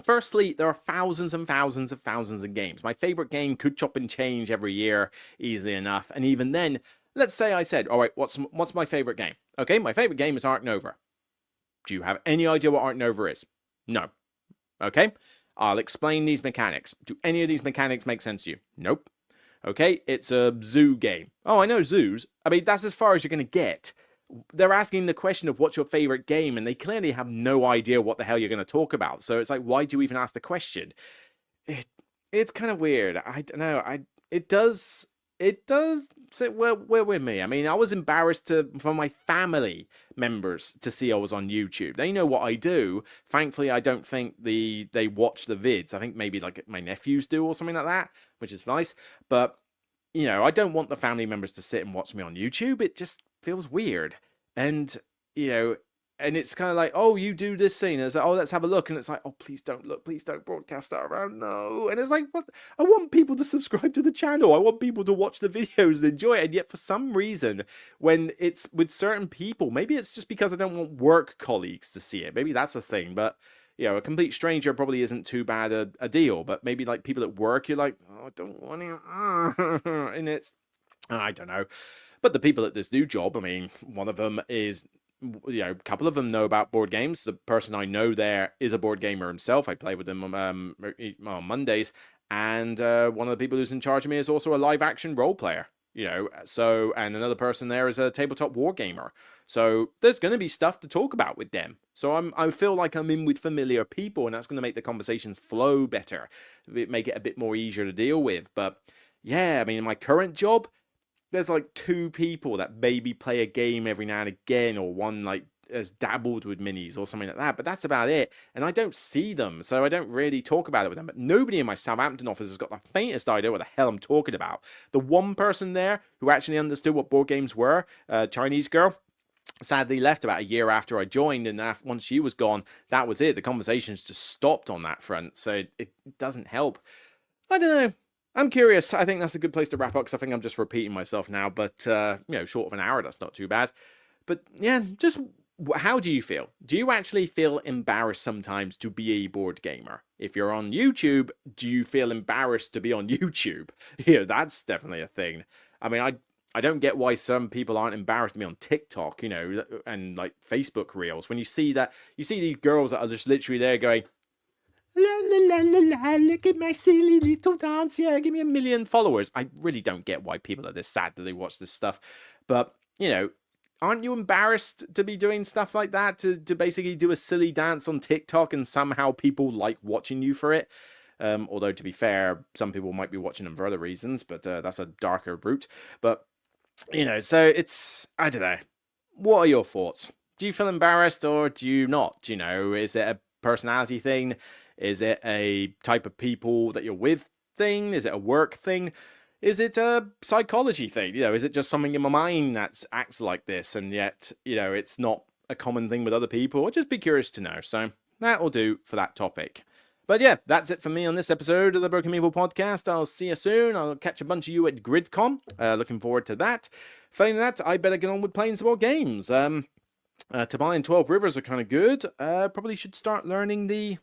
firstly, there are thousands and thousands of thousands of games. My favorite game could chop and change every year easily enough. And even then, let's say I said, all right, what's my favorite game? Okay, my favorite game is Ark Nova. Do you have any idea what Ark Nova is? No. Okay, I'll explain these mechanics. Do any of these mechanics make sense to you? Nope. Okay, it's a zoo game. Oh, I know zoos. I mean, that's as far as you're going to get. They're asking the question of what's your favorite game, and they clearly have no idea what the hell you're going to talk about. So it's like, why do you even ask the question? It's kind of weird. I don't know. It does sit well with me. I mean, I was embarrassed for my family members to see I was on YouTube. They know what I do. Thankfully, I don't think they watch the vids. I think maybe like my nephews do or something like that, which is nice. But I don't want the family members to sit and watch me on YouTube. It just feels weird. And, and it's kind of like, oh, you do this thing. And it's like, oh, let's have a look. And it's like, oh, please don't look. Please don't broadcast that around. No. And it's like, what? I want people to subscribe to the channel. I want people to watch the videos and enjoy it. And yet for some reason, when it's with certain people, maybe it's just because I don't want work colleagues to see it. Maybe that's the thing. But a complete stranger probably isn't too bad a deal, but maybe like people at work, you're like, oh, I don't want to, and it's, I don't know. But the people at this new job, I mean, one of them is, a couple of them know about board games. The person I know there is a board gamer himself. I play with him on Mondays, and one of the people who's in charge of me is also a live action role player. So, and another person there is a tabletop war gamer. So there's going to be stuff to talk about with them. So I feel like I'm in with familiar people, and that's going to make the conversations flow better, make it a bit more easier to deal with. But yeah, I mean, in my current job, there's like 2 people that maybe play a game every now and again, or one like has dabbled with minis or something like that, but that's about it. And I don't see them, so I don't really talk about it with them. But nobody in my Southampton office has got the faintest idea what the hell I'm talking about. The one person there who actually understood what board games were, a Chinese girl, sadly left about a year after I joined, and once she was gone, that was it. The conversations just stopped on that front, so it doesn't help. I don't know. I'm curious. I think that's a good place to wrap up, because I think I'm just repeating myself now, but short of an hour, that's not too bad. But yeah, just how do you feel? Do you actually feel embarrassed sometimes to be a board gamer? If you're on YouTube, do you feel embarrassed to be on YouTube? That's definitely a thing. I mean, I don't get why some people aren't embarrassed to be on TikTok, and like Facebook Reels. When you see these girls that are just literally there going, la la la la la, look at my silly little dance, yeah, give me 1 million followers. I really don't get why people are this sad that they watch this stuff. But, aren't you embarrassed to be doing stuff like that, to basically do a silly dance on TikTok and somehow people like watching you for it? Although, to be fair, some people might be watching them for other reasons, but that's a darker route. But, so it's, I don't know. What are your thoughts? Do you feel embarrassed, or do you not? Is it a personality thing? Is it a type of people that you're with thing? Is it a work thing? Is it a psychology thing? Is it just something in my mind that acts like this, and yet, it's not a common thing with other people? I'd just be curious to know. So that'll do for that topic. But yeah, that's it for me on this episode of the Broken Meeple podcast. I'll see you soon. I'll catch a bunch of you at GridCon. Looking forward to that. Failing that, I better get on with playing some more games. Tabali and 12 Rivers are kind of good. Probably should start learning the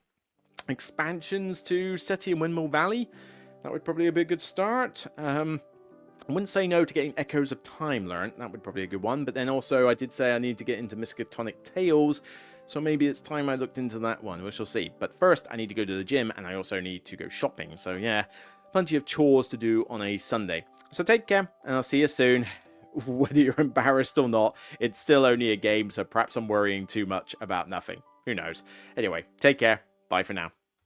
expansions to City and Windmill Valley. That would probably be a good start. I wouldn't say no to getting Echoes of Time learnt. That would probably be a good one. But then also, I did say I need to get into Miskatonic Tales. So maybe it's time I looked into that one. We shall see. But first, I need to go to the gym. And I also need to go shopping. So yeah, plenty of chores to do on a Sunday. So take care. And I'll see you soon. Whether you're embarrassed or not, it's still only a game. So perhaps I'm worrying too much about nothing. Who knows? Anyway, take care. Bye for now.